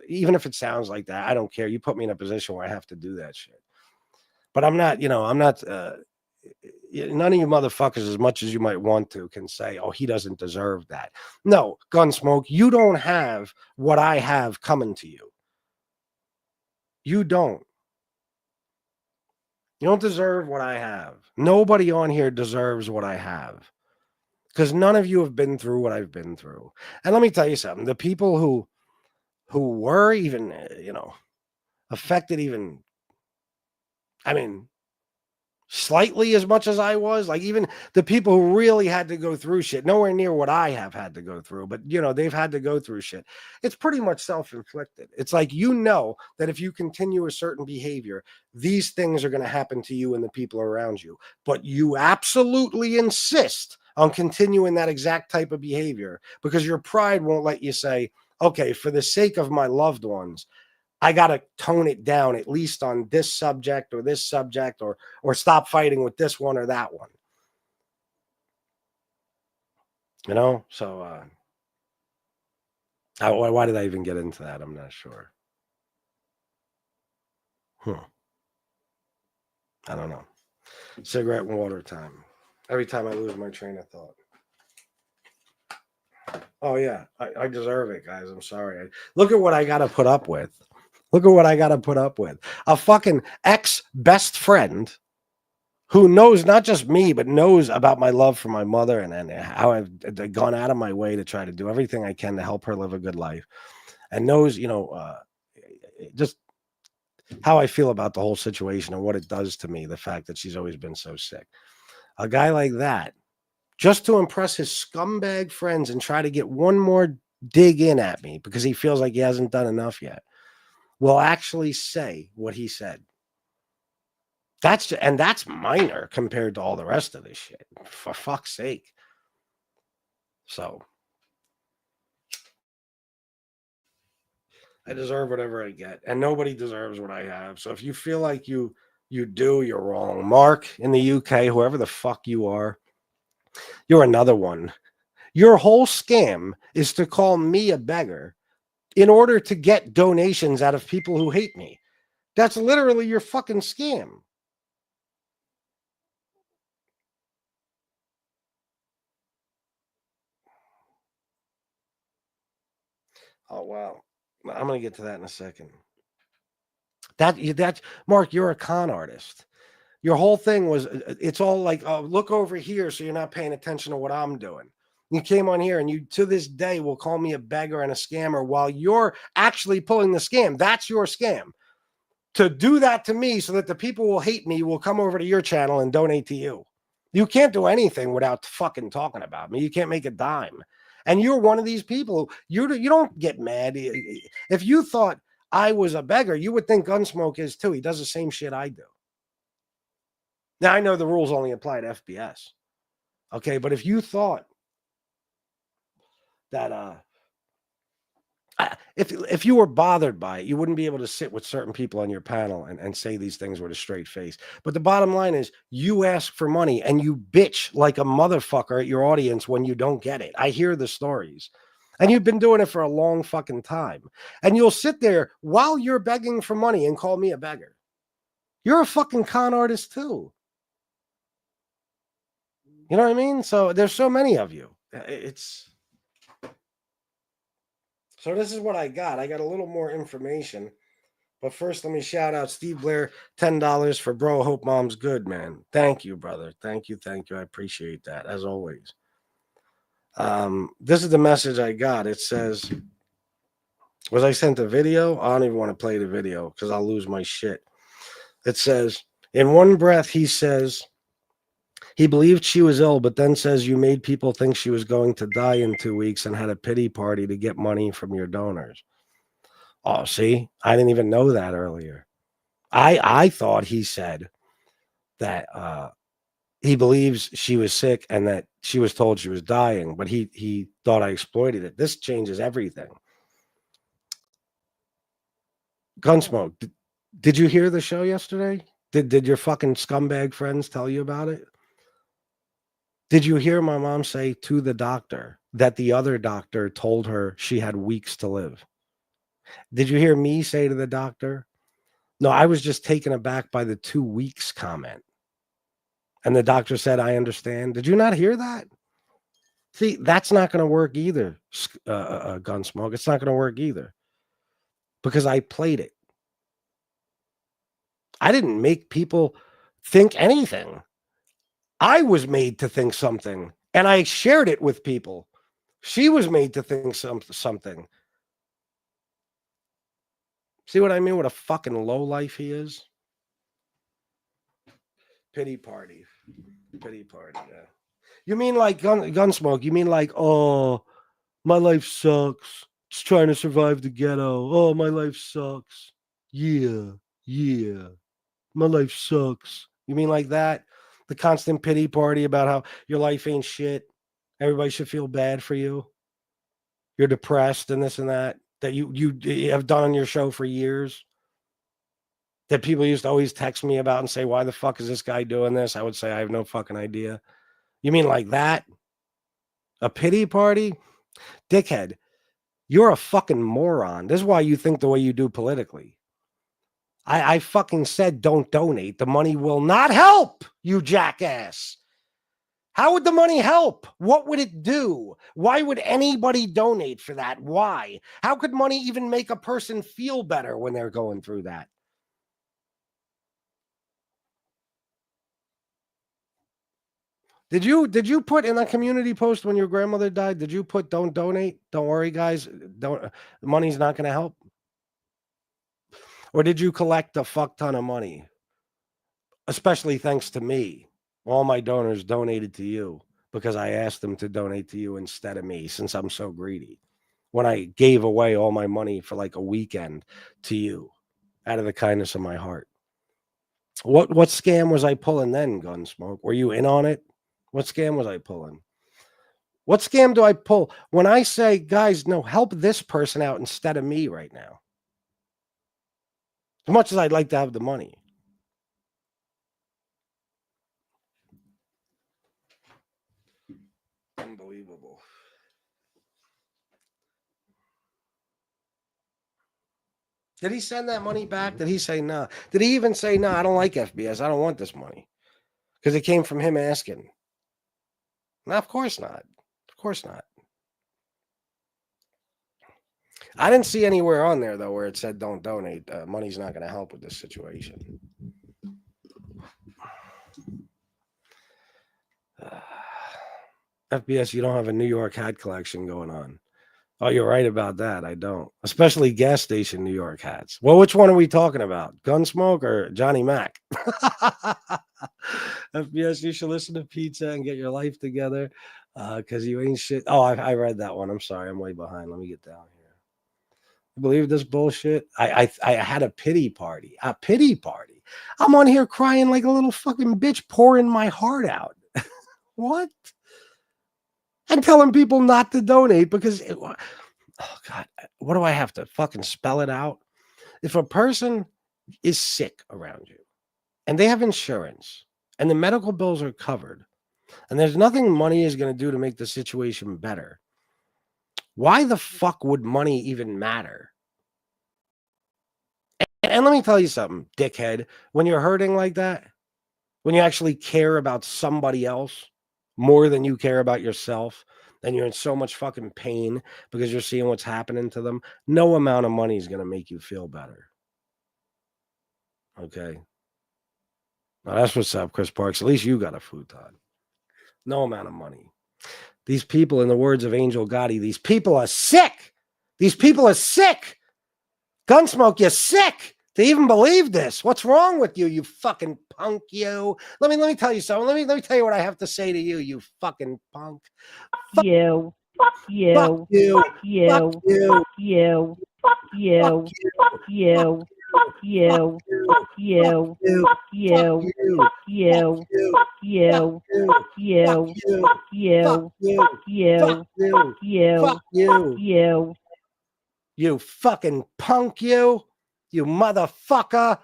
even if it sounds like that, I don't care. You put me in a position where I have to do that shit. But I'm not, none of you motherfuckers, as much as you might want to, can say, oh, he doesn't deserve that. No, Gunsmoke, you don't have what I have coming to you. You don't. You don't deserve what I have. Nobody on here deserves what I have. Because none of you have been through what I've been through. And let me tell you something. The people who were even, affected even, slightly as much as I was, like even the people who really had to go through shit, nowhere near what I have had to go through, but they've had to go through shit. It's pretty much self-inflicted. It's like, that if you continue a certain behavior, these things are going to happen to you and the people around you, but you absolutely insist on continuing that exact type of behavior because your pride won't let you say, okay, for the sake of my loved ones, I got to tone it down at least on this subject or stop fighting with this one or that one. So why did I even get into that? I'm not sure. I don't know. Cigarette and water time. Every time I lose my train of thought. Oh, yeah. I deserve it, guys. I'm sorry. Look at what I got to put up with. Look at what I got to put up with. A fucking ex-best friend who knows not just me, but knows about my love for my mother and how I've gone out of my way to try to do everything I can to help her live a good life. And knows, just how I feel about the whole situation and what it does to me, the fact that she's always been so sick. A guy like that, just to impress his scumbag friends and try to get one more dig in at me because he feels like he hasn't done enough yet, will actually say what he said. That's minor compared to all the rest of this shit, for fuck's sake. So I deserve whatever I get, and nobody deserves what I have. So if you feel like you do, you're wrong. Mark in the UK, whoever the fuck you are, You're another one. Your whole scam is to call me a beggar in order to get donations out of people who hate me. That's literally your fucking scam. Oh, wow. I'm going to get to that in a second. That Mark, you're a con artist. Your whole thing was, it's all like, oh, look over here so you're not paying attention to what I'm doing. You came on here and you, to this day, will call me a beggar and a scammer while you're actually pulling the scam. That's your scam. To do that to me so that the people will hate me will come over to your channel and donate to you. You can't do anything without fucking talking about me. You can't make a dime. And you're one of these people. You don't get mad. If you thought I was a beggar, you would think Gunsmoke is too. He does the same shit I do. Now, I know the rules only apply to FBS. Okay, but if you thought that if you were bothered by it, you wouldn't be able to sit with certain people on your panel and say these things with a straight face. But the bottom line is you ask for money and you bitch like a motherfucker at your audience when you don't get it. I hear the stories. And you've been doing it for a long fucking time. And you'll sit there while you're begging for money and call me a beggar. You're a fucking con artist too. You know what I mean? So there's so many of you. So this is what I got. I got a little more information. But first, let me shout out Steve Blair, $10 for bro. Hope mom's good, man. Thank you, brother. Thank you. I appreciate that, as always. This is the message I got. It says, was I sent a video? I don't even want to play the video because I'll lose my shit. It says, in one breath, he says, he believed she was ill, but then says you made people think she was going to die in 2 weeks and had a pity party to get money from your donors. Oh, see, I didn't even know that earlier. I thought he said that he believes she was sick and that she was told she was dying, but he thought I exploited it. This changes everything. Gunsmoke, did you hear the show yesterday? Did your fucking scumbag friends tell you about it? Did you hear my mom say to the doctor that the other doctor told her she had weeks to live? Did you hear me say to the doctor? No, I was just taken aback by the 2 weeks comment. And the doctor said, I understand. Did you not hear that? See, that's not going to work either, Gunsmoke. It's not going to work either because I played it. I didn't make people think anything. I was made to think something, and I shared it with people. She was made to think something. See what I mean? What a fucking lowlife he is. Pity party. Pity party, yeah. You mean like Gunsmoke? You mean like, oh, my life sucks. Just trying to survive the ghetto. Oh, my life sucks. Yeah. My life sucks. You mean like that? The constant pity party about how your life ain't shit. Everybody should feel bad for you. You're depressed and this and that you have done on your show for years. That people used to always text me about and say, why the fuck is this guy doing this? I would say, I have no fucking idea. You mean like that? A pity party? Dickhead, you're a fucking moron. This is why you think the way you do politically. I fucking said don't donate. The money will not help, you jackass. How would the money help? What would it do? Why would anybody donate for that? Why? How could money even make a person feel better when they're going through that? Did you put in that community post when your grandmother died? Did you put don't donate? Don't worry, guys. The money's not going to help. Or did you collect a fuck ton of money? Especially thanks to me. All my donors donated to you because I asked them to donate to you instead of me since I'm so greedy. When I gave away all my money for like a weekend to you out of the kindness of my heart. What scam was I pulling then, Gunsmoke? Were you in on it? What scam was I pulling? What scam do I pull when I say, guys, no, help this person out instead of me right now? As much as I'd like to have the money. Did he send that money back? Did he say no? Did he even say no? I don't like FBS. I don't want this money because it came from him asking. No, of course not. Of course not. I didn't see anywhere on there though where it said don't donate. Money's not going to help with this situation. FBS, you don't have a New York hat collection going on. Oh, you're right about that. I don't. Especially gas station New York hats. Well, which one are we talking about? Gunsmoke or Johnny Mac? FBS, you should listen to Pizza and get your life together because you ain't shit. Oh, I read that one. I'm sorry. I'm way behind. Let me get down here. You believe this bullshit? I had a pity party. A pity party. I'm on here crying like a little fucking bitch, pouring my heart out. What? And telling people not to donate because, oh God, what do I have to fucking spell it out? If a person is sick around you and they have insurance and the medical bills are covered and there's nothing money is going to do to make the situation better, why the fuck would money even matter? And let me tell you something, dickhead, when you're hurting like that, when you actually care about somebody else more than you care about yourself, and you're in so much fucking pain because you're seeing what's happening to them, no amount of money is going to make you feel better. Okay? Now that's what's up, Chris Parks. At least you got a futon. No amount of money. These people, in the words of Angel Gotti, these people are sick. These people are sick. Gunsmoke, you're sick to even believe this. What's wrong with you, you fucking punk, you? Let me tell you something. Let me tell you what I have to say to you, you fucking punk. Fuck you. Fuck you. Fuck you. Fuck you. Fuck you. Fuck you. Fuck you. Fuck you. Fuck you. Fuck you. Fuck you. Fuck you. Fuck you. Fuck you. Fuck you. Fuck you. Fuck you. You fucking punk, you motherfucker.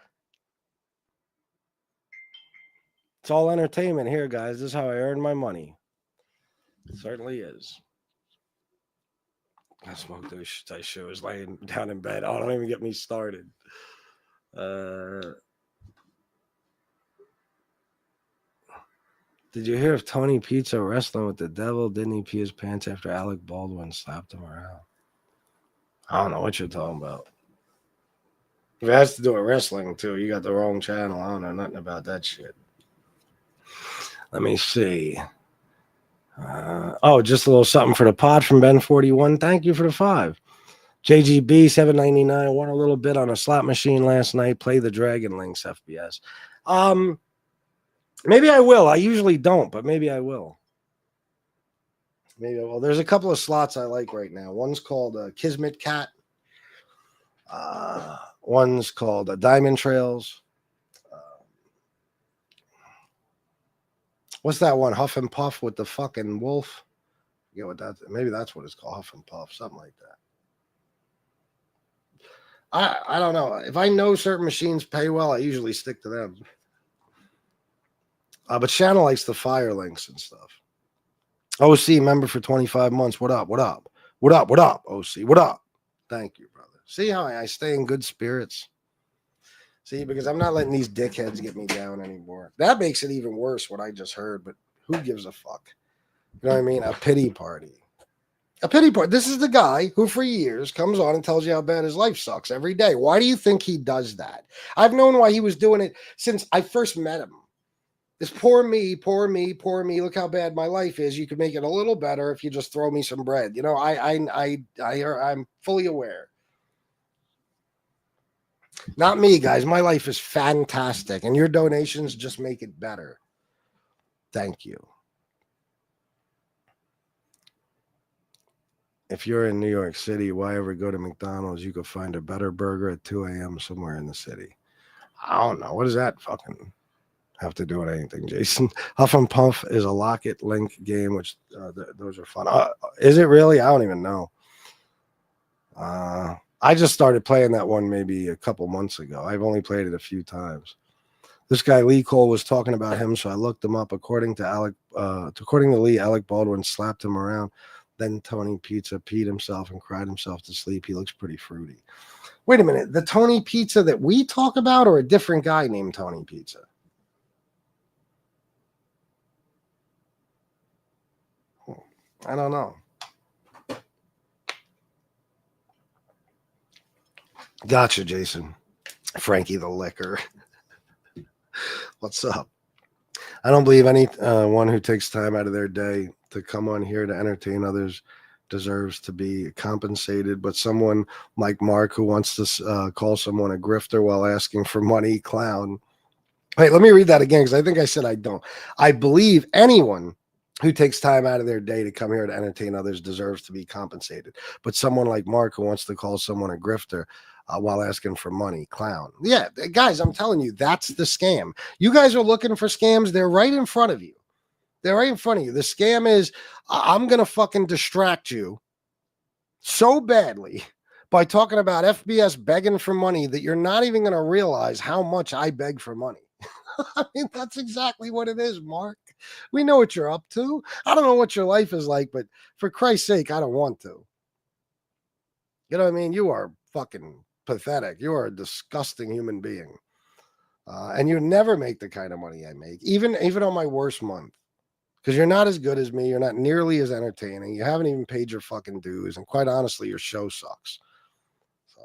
It's all entertainment here, guys. This is how I earn my money. It certainly is. I smoked those shows laying down in bed. Oh, don't even get me started. Did you hear of Tony Pizza wrestling with the devil? Didn't he pee his pants after Alec Baldwin slapped him around? I don't know what you're talking about. If it has to do with wrestling, too, you got the wrong channel. I don't know nothing about that shit. Let me see. Just a little something for the pod from Ben41. Thank you for the 5. JGB 799 won a little bit on a slot machine last night. Play the Dragon Links FBS. Maybe I will. I usually don't, but maybe I will. Maybe I will. There's a couple of slots I like right now. One's called Kismet Cat. One's called Diamond Trails. What's that one? Huff and Puff with the fucking wolf. Yeah, what that? Maybe that's what it's called. Huff and Puff, something like that. I don't know. If I know certain machines pay well, I usually stick to them. But Shanna likes the fire links and stuff. OC member for 25 months. What up? What up? What up? What up? OC. What up? Thank you, brother. See how I stay in good spirits? See, because I'm not letting these dickheads get me down anymore. That makes it even worse, what I just heard, but who gives a fuck? You know what I mean? A pity party. A pity party. This is the guy who for years comes on and tells you how bad his life sucks every day. Why do you think he does that? I've known why he was doing it since I first met him. This poor me, poor me, poor me. Look how bad my life is. You could make it a little better if you just throw me some bread. You know, I'm fully aware. Not me, guys. My life is fantastic, and your donations just make it better. Thank you. If you're in New York City, why ever go to McDonald's? You could find a better burger at 2 a.m. somewhere in the city. I don't know. What does that fucking have to do with anything, Jason? Huff and Puff is a lock it link game, which those are fun. Is it really? I don't even know. I just started playing that one maybe a couple months ago. I've only played it a few times. This guy Lee Cole was talking about him, so I looked him up. According to Lee, Alec Baldwin slapped him around. Then Tony Pizza peed himself and cried himself to sleep. He looks pretty fruity. Wait a minute. The Tony Pizza that we talk about, or a different guy named Tony Pizza? I don't know. Gotcha, Jason. Frankie the Liquor. What's up? I don't believe anyone who takes time out of their day to come on here to entertain others deserves to be compensated, but someone like Mark who wants to call someone a grifter while asking for money, clown. Wait, let me read that again because I think I said I don't. I believe anyone who takes time out of their day to come here to entertain others deserves to be compensated, but someone like Mark who wants to call someone a grifter while asking for money, clown. Yeah, guys, I'm telling you, that's the scam. You guys are looking for scams. They're right in front of you. They're right in front of you. The scam is, I'm going to fucking distract you so badly by talking about FBS begging for money that you're not even going to realize how much I beg for money. I mean, that's exactly what it is, Mark. We know what you're up to. I don't know what your life is like, but for Christ's sake, I don't want to. You know what I mean? You are fucking pathetic. You are a disgusting human being. And you never make the kind of money I make, even on my worst month. Because you're not as good as me. You're not nearly as entertaining. You haven't even paid your fucking dues. And quite honestly, your show sucks. So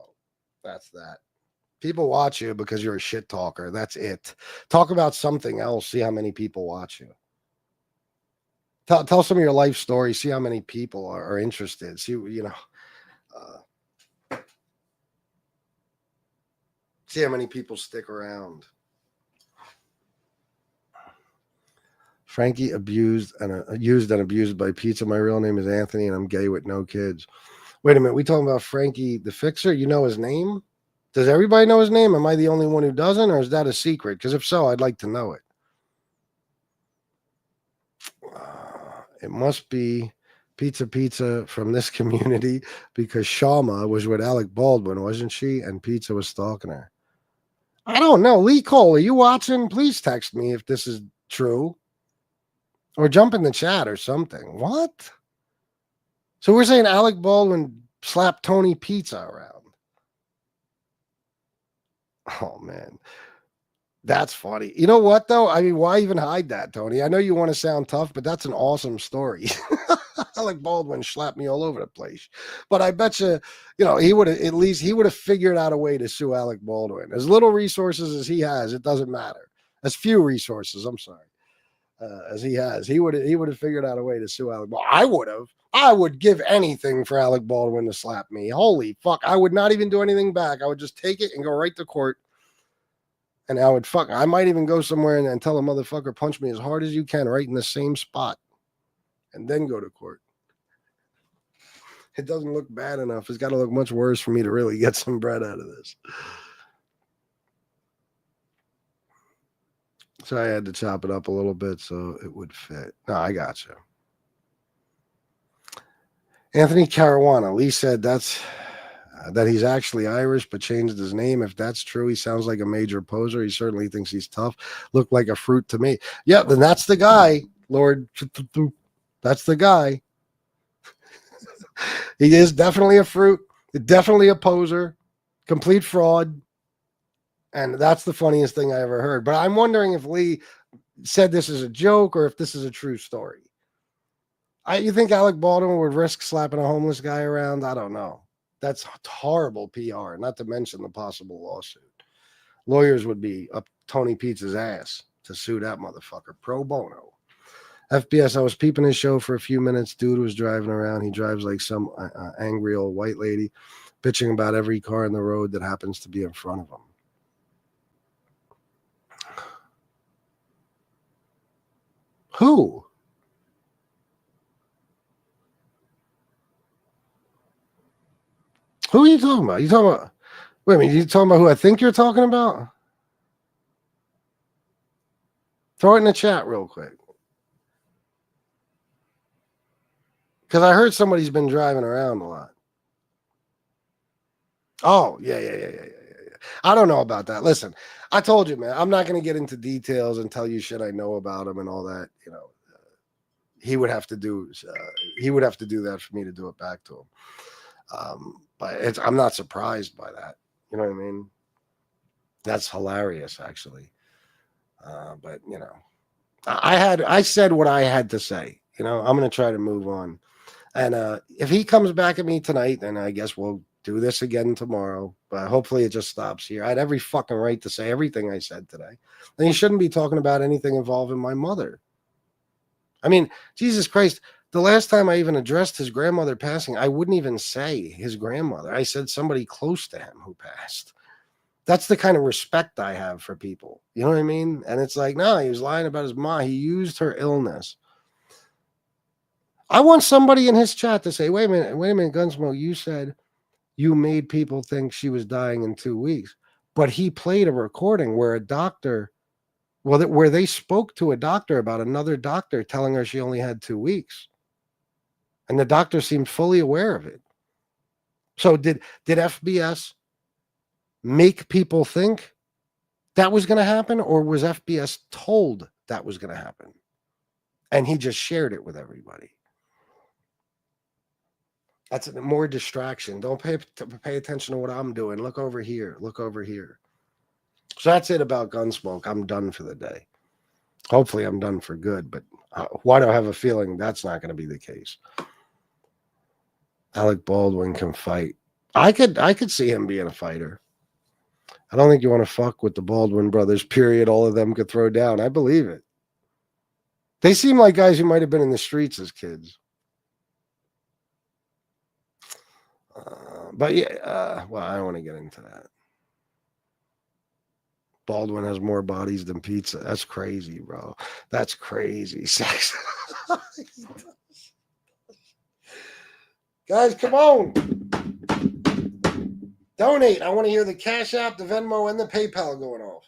that's that. People watch you because you're a shit talker. That's it. Talk about something else. See how many people watch you. Tell some of your life story. See how many people are interested. See, see how many people stick around. Frankie used and abused by pizza. My real name is Anthony, and I'm gay with no kids. Wait a minute. We talking about Frankie the Fixer? You know his name? Does everybody know his name? Am I the only one who doesn't, or is that a secret? Because if so, I'd like to know it. It must be Pizza from this community because Shama was with Alec Baldwin, wasn't she? And Pizza was stalking her. I don't know. Lee Cole, are you watching? Please text me if this is true. Or jump in the chat or something. What? So we're saying Alec Baldwin slapped Tony Pizza around. Oh, man. That's funny. You know what, though? I mean, why even hide that, Tony? I know you want to sound tough, but that's an awesome story. Alec Baldwin slapped me all over the place. But I bet you, he would have figured out a way to sue Alec Baldwin. As little resources as he has, it doesn't matter. As few resources, I'm sorry. As he has, he would have figured out a way to sue Alec Baldwin. I would have. I would give anything for Alec Baldwin to slap me. Holy fuck. I would not even do anything back. I would just take it and go right to court. And I might even go somewhere and tell a motherfucker, punch me as hard as you can right in the same spot. And then go to court. It doesn't look bad enough. It's got to look much worse for me to really get some bread out of this. So I had to chop it up a little bit so it would fit. No, I got you. Anthony Caruana. Lee said that he's actually Irish but changed his name. If that's true, he sounds like a major poser. He certainly thinks he's tough. Looked like a fruit to me. Yeah, then that's the guy, Lord. That's the guy. He is definitely a fruit, definitely a poser, complete fraud. And that's the funniest thing I ever heard. But I'm wondering if Lee said this is a joke or if this is a true story. You think Alec Baldwin would risk slapping a homeless guy around? I don't know. That's horrible PR, not to mention the possible lawsuit. Lawyers would be up Tony Pizza's ass to sue that motherfucker pro bono. FBS, I was peeping his show for a few minutes. Dude was driving around. He drives like some angry old white lady, bitching about every car in the road that happens to be in front of him. Who? Who are you talking about? Wait a minute, you talking about who I think you're talking about? Throw it in the chat real quick. Because I heard somebody's been driving around a lot. Oh, yeah. I don't know about that. Listen, I told you, man, I'm not going to get into details and tell you shit I know about him and all that. he would have to do that for me to do it back to him. But I'm not surprised by that. You know what I mean? That's hilarious, actually. But you know, I said what I had to say. You know, I'm going to try to move on. And if he comes back at me tonight, then I guess we'll do this again tomorrow. But hopefully it just stops here. I had every fucking right to say everything I said today. And he shouldn't be talking about anything involving my mother. I mean, Jesus Christ, the last time I even addressed his grandmother passing, I wouldn't even say his grandmother. I said somebody close to him who passed. That's the kind of respect I have for people. You know what I mean? And it's like, no, he was lying about his mom. He used her illness. I want somebody in his chat to say, wait a minute, Gunsmoke, you said you made people think she was dying in 2 weeks. But he played a recording where a doctor, where they spoke to a doctor about another doctor telling her she only had 2 weeks. And the doctor seemed fully aware of it. So did FBS make people think that was going to happen, or was FBS told that was going to happen? And he just shared it with everybody. That's more distraction. Don't pay attention to what I'm doing. Look over here. Look over here. So that's it about Gunsmoke. I'm done for the day. Hopefully I'm done for good, but why do I have a feeling that's not going to be the case? Alec Baldwin can fight. I could see him being a fighter. I don't think you want to fuck with the Baldwin brothers, period. All of them could throw down. I believe it. They seem like guys who might have been in the streets as kids. But yeah, well, I don't want to get into that. Baldwin has more bodies than pizza. That's crazy, bro. That's crazy. Sex. Guys, come on. Donate. I want to hear the Cash App, the Venmo, and the PayPal going off.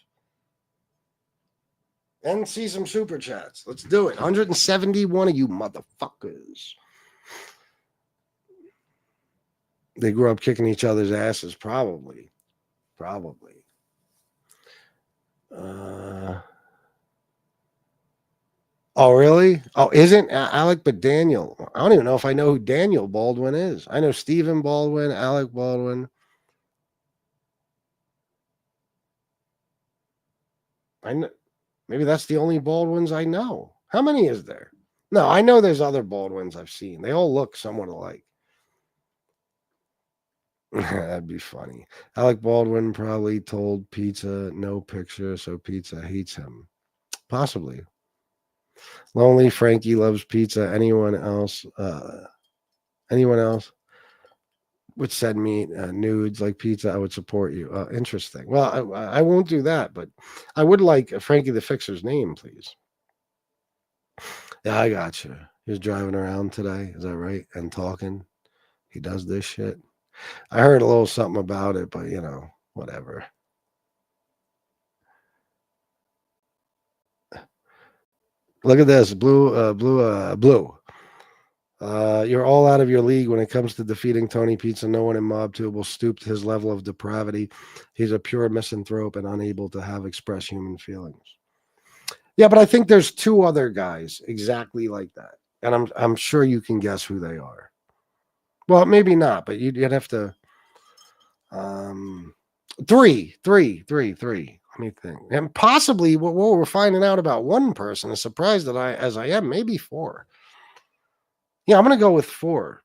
And see some super chats. Let's do it. 171 of you motherfuckers. They grew up kicking each other's asses, probably. Probably. Oh, really? Oh, isn't Alec but Daniel? I don't even know if I know who Daniel Baldwin is. I know Stephen Baldwin, Alec Baldwin. I know. Maybe that's the only Baldwins I know. How many is there? No, I know there's other Baldwins I've seen. They all look somewhat alike. That'd be funny. Alec Baldwin probably told Pizza no picture, so Pizza hates him. Possibly. Lonely Frankie loves pizza. Anyone else would send me nudes like pizza, I would support you. Interesting. Well, I won't do that, but I would like Frankie the Fixer's name, please. Yeah, I got you. He was driving around today. Is that right? And talking. He does this shit. I heard a little something about it, but you know, whatever. Look at this, blue. You're all out of your league when it comes to defeating Tony Pizza. No one in Mob 2 will stoop to his level of depravity. He's a pure misanthrope and unable to have express human feelings. Yeah, but I think there's two other guys exactly like that, and I'm sure you can guess who they are. Well, maybe not, but you'd have to. Three. Let me think. And possibly what we're finding out about one person, as surprised as I am, maybe 4. Yeah, I'm going to go with 4.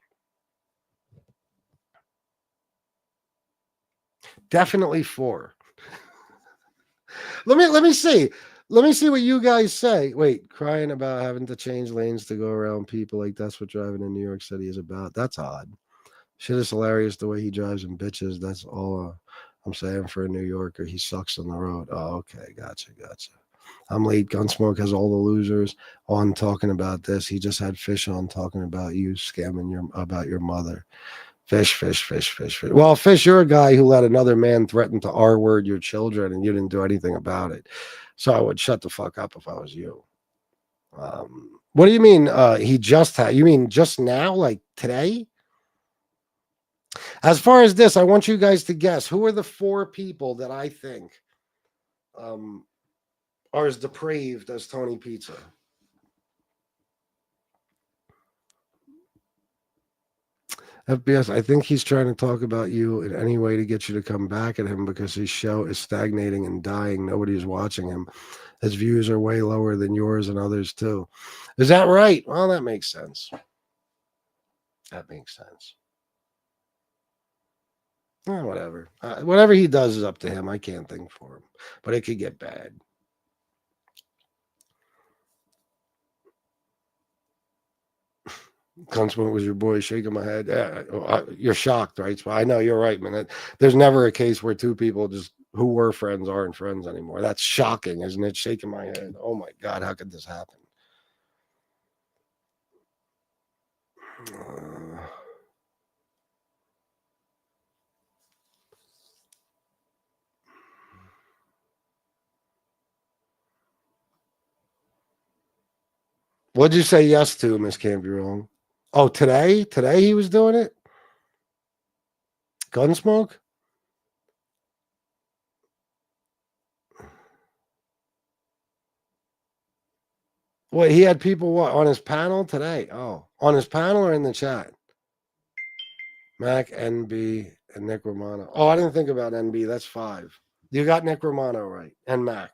Definitely 4. Let me see. Let me see what you guys say. Wait, crying about having to change lanes to go around people, like that's what driving in New York City is about. That's odd. Shit is hilarious the way he drives in bitches. That's all I'm saying for a New Yorker. He sucks on the road. Oh, okay. Gotcha. I'm late. Gunsmoke has all the losers on talking about this. He just had Fish on talking about you scamming about your mother. Fish. Well, Fish, you're a guy who let another man threaten to R-word your children, and you didn't do anything about it. So I would shut the fuck up if I was you. What do you mean? He just had? You mean just now, like today? As far as this, I want you guys to guess who are the 4 people that I think are as depraved as Tony Pizza. FBS, I think he's trying to talk about you in any way to get you to come back at him because his show is stagnating and dying. Nobody's watching him. His views are way lower than yours and others too. Is that right? Well, that makes sense. That makes sense. Whatever. Whatever he does is up to him. I can't think for him. But it could get bad. Gunsmoke was your boy shaking my head. Yeah, you're shocked, right? So I know you're right, man. There's never a case where two people just who were friends aren't friends anymore. That's shocking, isn't it? Shaking my head. Oh my God, how could this happen? What'd you say yes to, Miss Can't Be Wrong? Oh, today? Today he was doing it? Gunsmoke? Wait, he had people what on his panel today? Oh, on his panel or in the chat? Mac, NB, and Nick Romano. Oh, I didn't think about NB. That's 5. You got Nick Romano right, and Mac.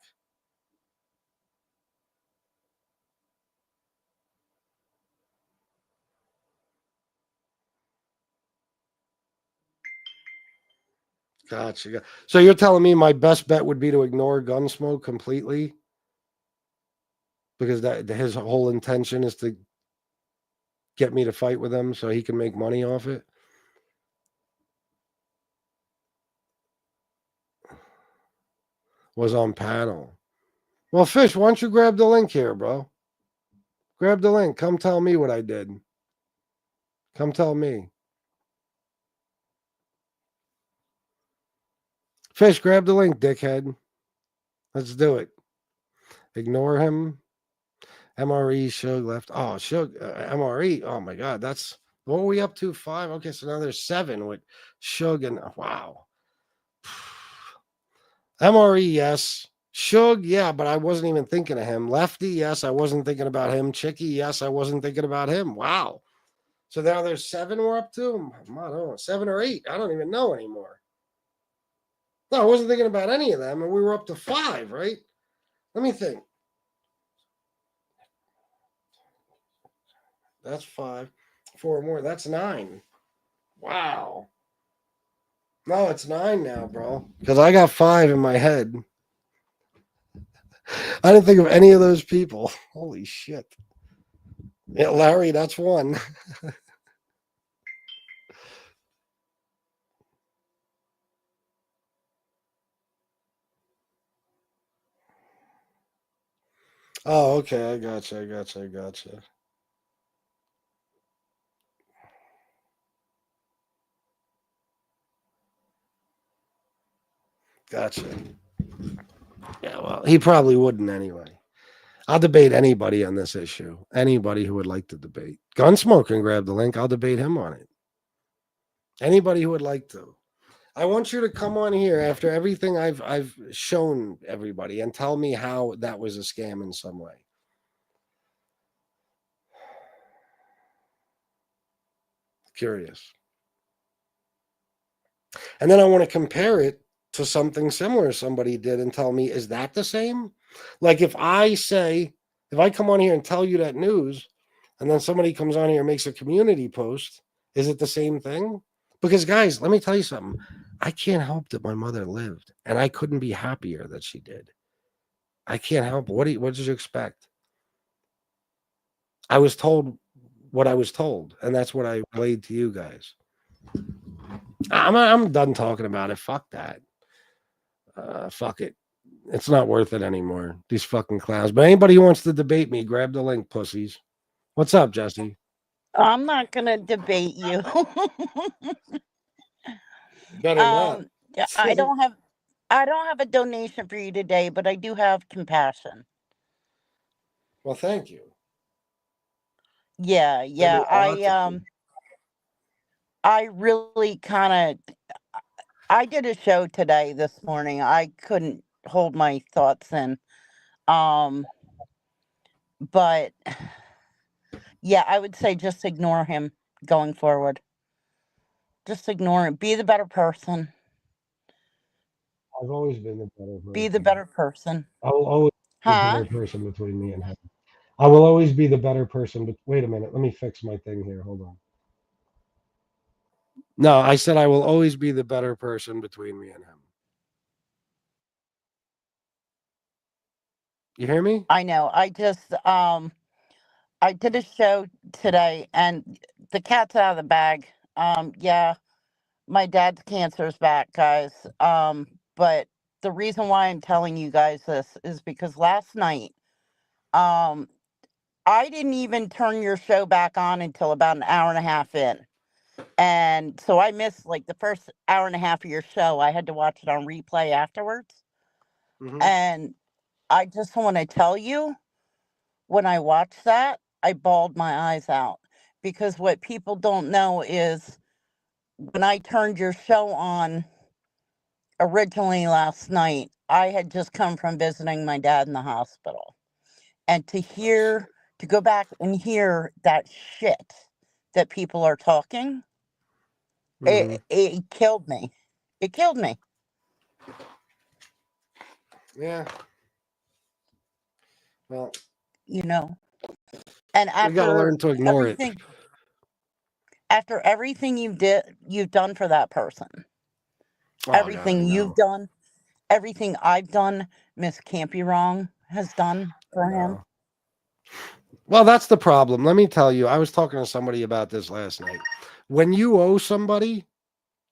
Gotcha. So you're telling me my best bet would be to ignore Gunsmoke completely? Because that his whole intention is to get me to fight with him so he can make money off it? Was on panel. Well, Fish, why don't you grab the link here, bro? Grab the link. Come tell me what I did. Come tell me. Fish, grab the link, dickhead. Let's do it. Ignore him. MRE, Shug left. Oh, Shug, MRE. Oh, my God. That's what were we up to? 5? Okay, so now there's 7 with Shug and wow. MRE, yes. Shug, yeah, but I wasn't even thinking of him. Lefty, yes, I wasn't thinking about him. Chicky, yes, I wasn't thinking about him. Wow. So now there's 7 we're up to? I don't know, 7 or 8. I don't even know anymore. No, I wasn't thinking about any of them, and we were up to 5, right? Let me think. That's 5. 4 more. That's 9. Wow. No, it's 9 now, bro. Because I got 5 in my head. I didn't think of any of those people. Holy shit. Yeah, Larry, that's 1. Oh, okay. I gotcha. Gotcha. Yeah, well, he probably wouldn't anyway. I'll debate anybody on this issue. Anybody who would like to debate. Gunsmoke can grab the link. I'll debate him on it. Anybody who would like to. I want you to come on here after everything I've shown everybody and tell me how that was a scam in some way. Curious. And then I want to compare it to something similar somebody did and tell me, is that the same? Like if I come on here and tell you that news, and then somebody comes on here and makes a community post, is it the same thing? Because guys, let me tell you something. I can't help that my mother lived, and I couldn't be happier that she did. I can't help it. What did you expect? I was told what I was told, and that's what I relayed to you guys. I'm done talking about it. Fuck that. Fuck it. It's not worth it anymore. These fucking clowns. But anybody who wants to debate me, grab the link, pussies. What's up, Jesse? I'm not gonna debate you. Better not. I don't have a donation for you today, but I do have compassion. Well, thank you. Yeah. I really kind of I did a show today this morning. I couldn't hold my thoughts in. But yeah, I would say just ignore him going forward. Just ignore it. Be the better person. I've always been the better Be the person. better person. I will always be the Huh? better person between me and him. I will always be the better person. But wait a minute, let me fix my thing here. Hold on. No, I said I will always be the better person between me and him. You hear me? I know. I did a show today and the cat's out of the bag. Yeah, my dad's cancer is back, guys. But the reason why I'm telling you guys this is because last night, um, I didn't even turn your show back on until about an hour and a half in. And so I missed like the first hour and a half of your show. I had to watch it on replay afterwards. Mhm. And I just want to tell you, when I watched that, I bawled my eyes out because what people don't know is when I turned your show on originally last night, I had just come from visiting my dad in the hospital. And to go back and hear that shit that people are talking, Mhm. it killed me. It killed me. Yeah. Well, You know. And we got to learn to ignore it. After everything you've done for that person, Oh, everything no. you've done, everything I've done, Miss Can't Be Wrong has done for him. No. Well, that's the problem. Let me tell you, I was talking to somebody about this last night. When you owe somebody,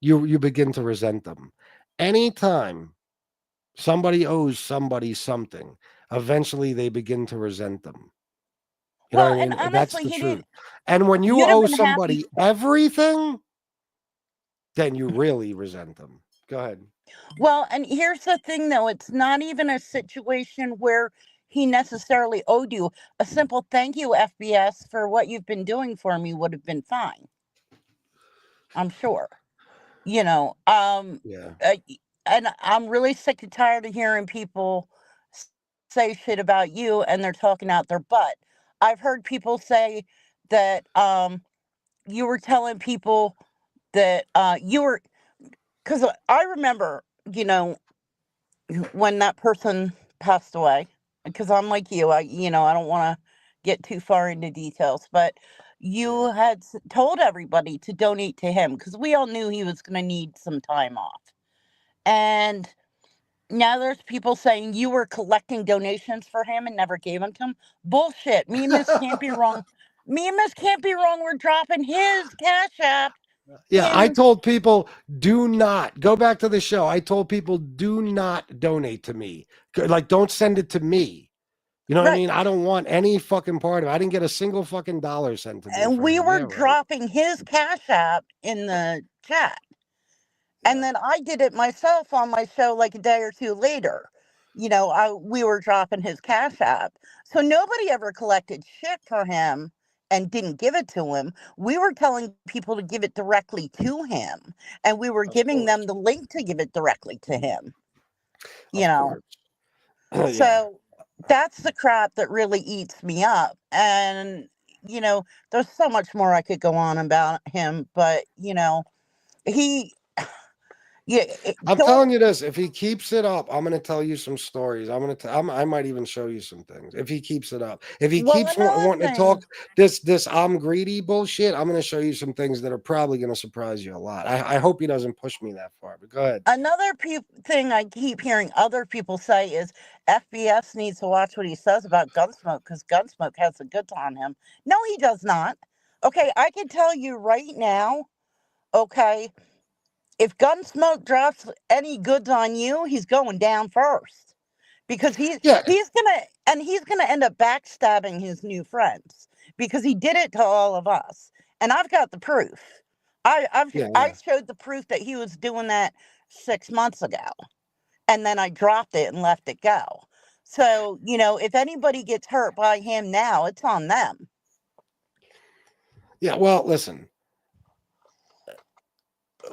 you begin to resent them. Anytime somebody owes somebody something, eventually they begin to resent them. You know Well, what I and mean? That's honestly, the truth. And when you you'd have owe been happy. somebody everything, then you really resent them. Go ahead. Well, and here's the thing though, it's not even a situation where he necessarily owed you. A simple thank you, FBS, for what you've been doing for me would have been fine. I'm sure. You know, Yeah. and I'm really sick and tired of hearing people say shit about you and they're talking out their butt. I've heard people say that you were telling people that you were, because I remember, when that person passed away, because I'm like you, I don't want to get too far into details, but you had told everybody to donate to him because we all knew he was going to need some time off. And now there's people saying you were collecting donations for him and never gave them to him. Bullshit. Me and Miss Can't Be Wrong. Me and Miss Can't Be Wrong were dropping his Cash App. Yeah, I told people do not go back to the show. I told people do not donate to me. Like, don't send it to me. You know what I mean? I don't want any fucking part of it. I didn't get a single fucking dollar sent to me. And For we him. were Yeah, right. dropping his Cash App in the chat. And then I did it myself on my show like a day or two later. We were dropping his Cash App. So nobody ever collected shit for him and didn't give it to him. We were telling people to give it directly to him. And we were giving them the link to give it directly to him. You know. Yeah. So that's the crap that really eats me up. And, there's so much more I could go on about him, but, he yeah, I'm telling you this, if he keeps it up, I'm going to tell you some stories. I might even show you some things if he keeps it up. If he keeps wanting to talk this I'm greedy bullshit, I'm going to show you some things that are probably going to surprise you a lot. I hope he doesn't push me that far, but go ahead. Another thing I keep hearing other people say is FBS needs to watch what he says about Gunsmoke because Gunsmoke has the goods on him. No, he does not. Okay, I can tell you right now, okay, if Gunsmoke drops any goods on you, he's going down first. Because he's gonna end up backstabbing his new friends because he did it to all of us. And I've got the proof. I showed the proof that he was doing that 6 months ago. And then I dropped it and let it go. So, if anybody gets hurt by him now, it's on them. Yeah, well, listen.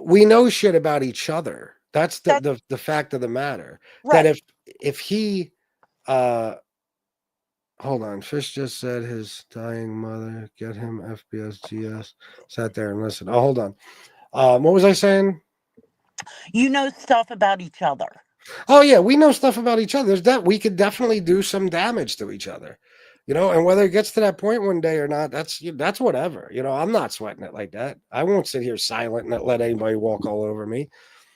We know shit about each other. That's the fact of the matter. Right. That if he hold on, Fish just said his dying mother, get him FBS GS, sat there and listened. Oh, hold on. What was I saying? You know stuff about each other. Oh yeah, we know stuff about each other. There's that we could definitely do some damage to each other, and whether it gets to that point one day or not, that's whatever. I'm not sweating it like that. I won't sit here silent and let anybody walk all over me.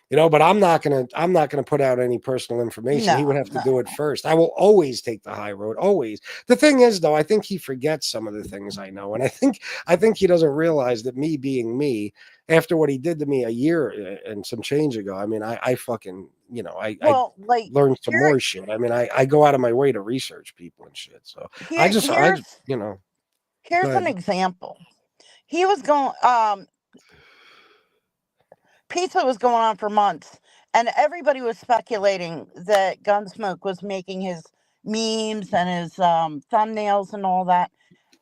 But I'm not gonna put out any personal information. He would have to do it first. I will always take the high road. Always. The thing is, though, I think he forgets some of the things I know, and I think he doesn't realize that me being me, after what he did to me a year and some change ago. I mean, I fucking I learned some more shit. I mean, I go out of my way to research people and shit. So here's an ahead. example. He was going. Pizza was going on for months, and everybody was speculating that Gunsmoke was making his memes and his thumbnails and all that.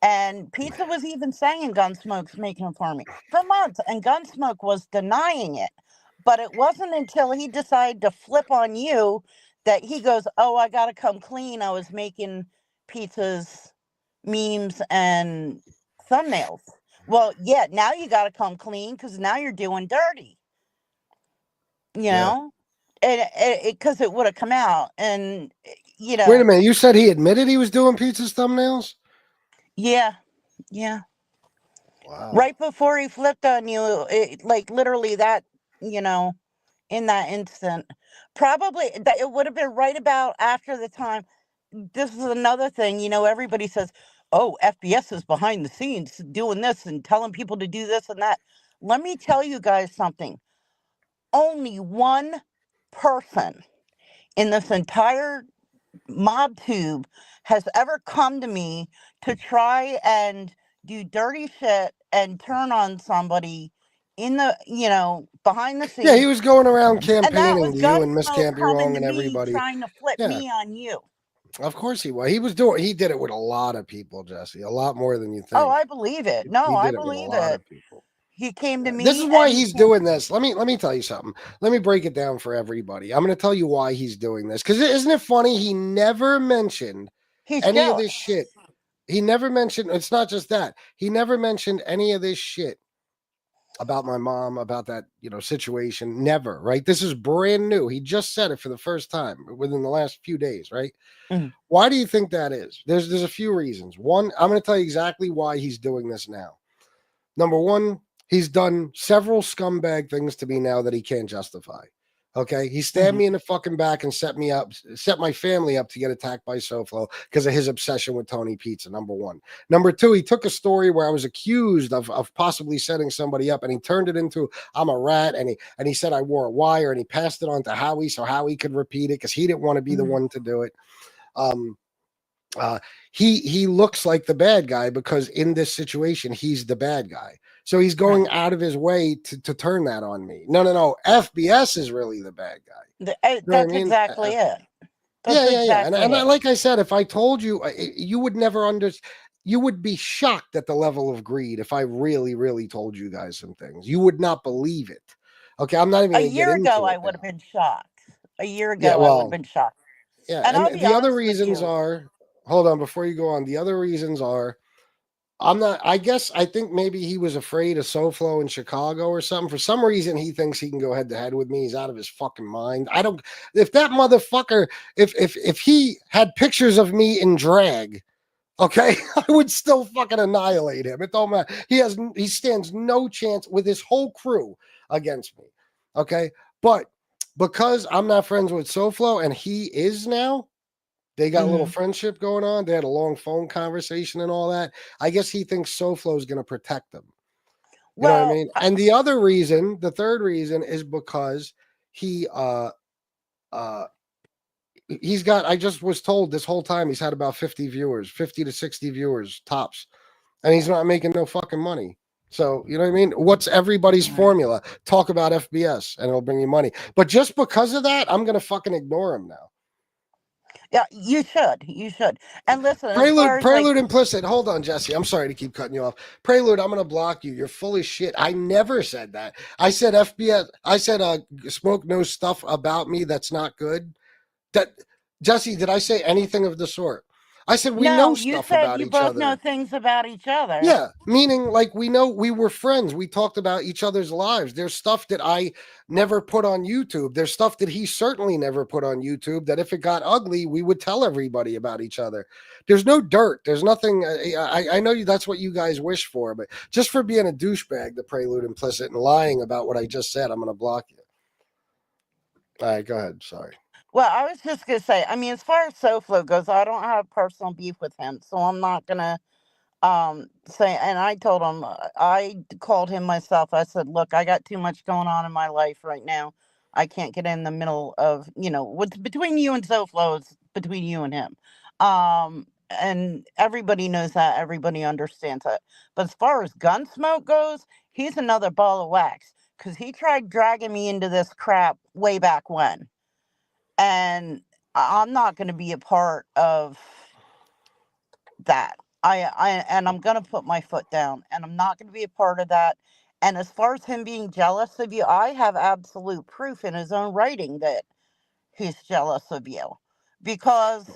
And Pizza was even saying Gunsmoke's making them for me for months, and Gunsmoke was denying it. But it wasn't until he decided to flip on you that he goes, "Oh, I gotta come clean. I was making Pizza's memes and thumbnails." Well, yeah, now you gotta come clean because now you're doing dirty. And because it would have come out, and Wait a minute, you said he admitted he was doing Pizza's thumbnails? Yeah. Wow. Right before he flipped on you, like literally that, in that instant. Probably that it would have been right about after the time. This is another thing, everybody says, "Oh, FBS is behind the scenes doing this and telling people to do this and that." Let me tell you guys something. Only one person in this entire mob tube has ever come to me to try and do dirty shit and turn on somebody in the behind the scenes. Yeah, he was going around and that campaigning was to you and Miss Gunsmoke Can't Be coming Wrong to and me everybody. trying to flip me on you. Of course he was. He did it with a lot of people, Jesse. A lot more than you think. Oh, I believe it. No, I believe with a lot it. of people. He came to me. This is why he's doing this. Let me tell you something. Let me break it down for everybody. I'm going to tell you why he's doing this. Because isn't it funny? He never mentioned any of this shit. He never mentioned. It's not just that. He never mentioned any of this shit about my mom, about that situation. Never. Right? This is brand new. He just said it for the first time within the last few days. Right? Mm. Why do you think that is? There's a few reasons. One, I'm going to tell you exactly why he's doing this now. Number one, he's done several scumbag things to me now that he can't justify. Okay. He stabbed me in the fucking back and set my family up to get attacked by SoFlo because of his obsession with Tony Pizza. Number one. Number two, he took a story where I was accused of possibly setting somebody up and he turned it into I'm a rat, and he said I wore a wire, and he passed it on to Howie so Howie could repeat it because he didn't want to be the one to do it. He looks like the bad guy because in this situation he's the bad guy. So he's going out of his way to turn that on me. No. FBS is really the bad guy. That's exactly it. Yeah. And like I said, if I told you, you would never understand. You would be shocked at the level of greed if I really, really told you guys some things. You would not believe it. Okay, I'm not even. A year ago, I would have been shocked. A year ago, I would have been shocked. Yeah, and the other reasons are. Hold on, before you go on. The other reasons are. I think maybe he was afraid of SoFlo in Chicago or something. For some reason, he thinks he can go head to head with me. He's out of his fucking mind. If that motherfucker, if he had pictures of me in drag, okay, I would still fucking annihilate him. It don't matter. He stands no chance with his whole crew against me. Okay. But because I'm not friends with SoFlo and he is now, they got a little friendship going on. They had a long phone conversation and all that. I guess he thinks SoFlo is going to protect them. You know what I mean? And the third reason is because he's got, I just was told this whole time he's had about 50 to 60 viewers tops. And he's not making no fucking money. So, you know what I mean? What's everybody's formula? Talk about FBS and it'll bring you money. But just because of that, I'm going to fucking ignore him now. Yeah, you should. And listen, Prelude implicit. Hold on, Jesse. I'm sorry to keep cutting you off. Prelude, I'm going to block you. You're full of shit. I never said that. I said FBS. I said Smoke knows stuff about me that's not good. Jesse, did I say anything of the sort? I said we know No, you stuff said about you each both know other. things about each other. Yeah, meaning like we know we were friends. We talked about each other's lives. There's stuff that I never put on YouTube. There's stuff that he certainly never put on YouTube that if it got ugly, we would tell everybody about each other. There's no dirt. There's nothing. I know that's what you guys wish for, but just for being a douchebag, the prelude implicit, and lying about what I just said, I'm going to block you. All right, go ahead. Sorry. Well, I was just gonna say, I mean, as far as SoFlo goes, I don't have personal beef with him, so I'm not gonna say. And I told him, I called him myself. I said, look, I got too much going on in my life right now. I can't get in the middle of, what's between you and SoFlo is between you and him. And everybody knows that, everybody understands that. But as far as Gunsmoke goes, he's another ball of wax, because he tried dragging me into this crap way back when. And I'm not going to be a part of that. And I'm going to put my foot down, and I'm not going to be a part of that. And as far as him being jealous of you, I have absolute proof in his own writing that he's jealous of you, because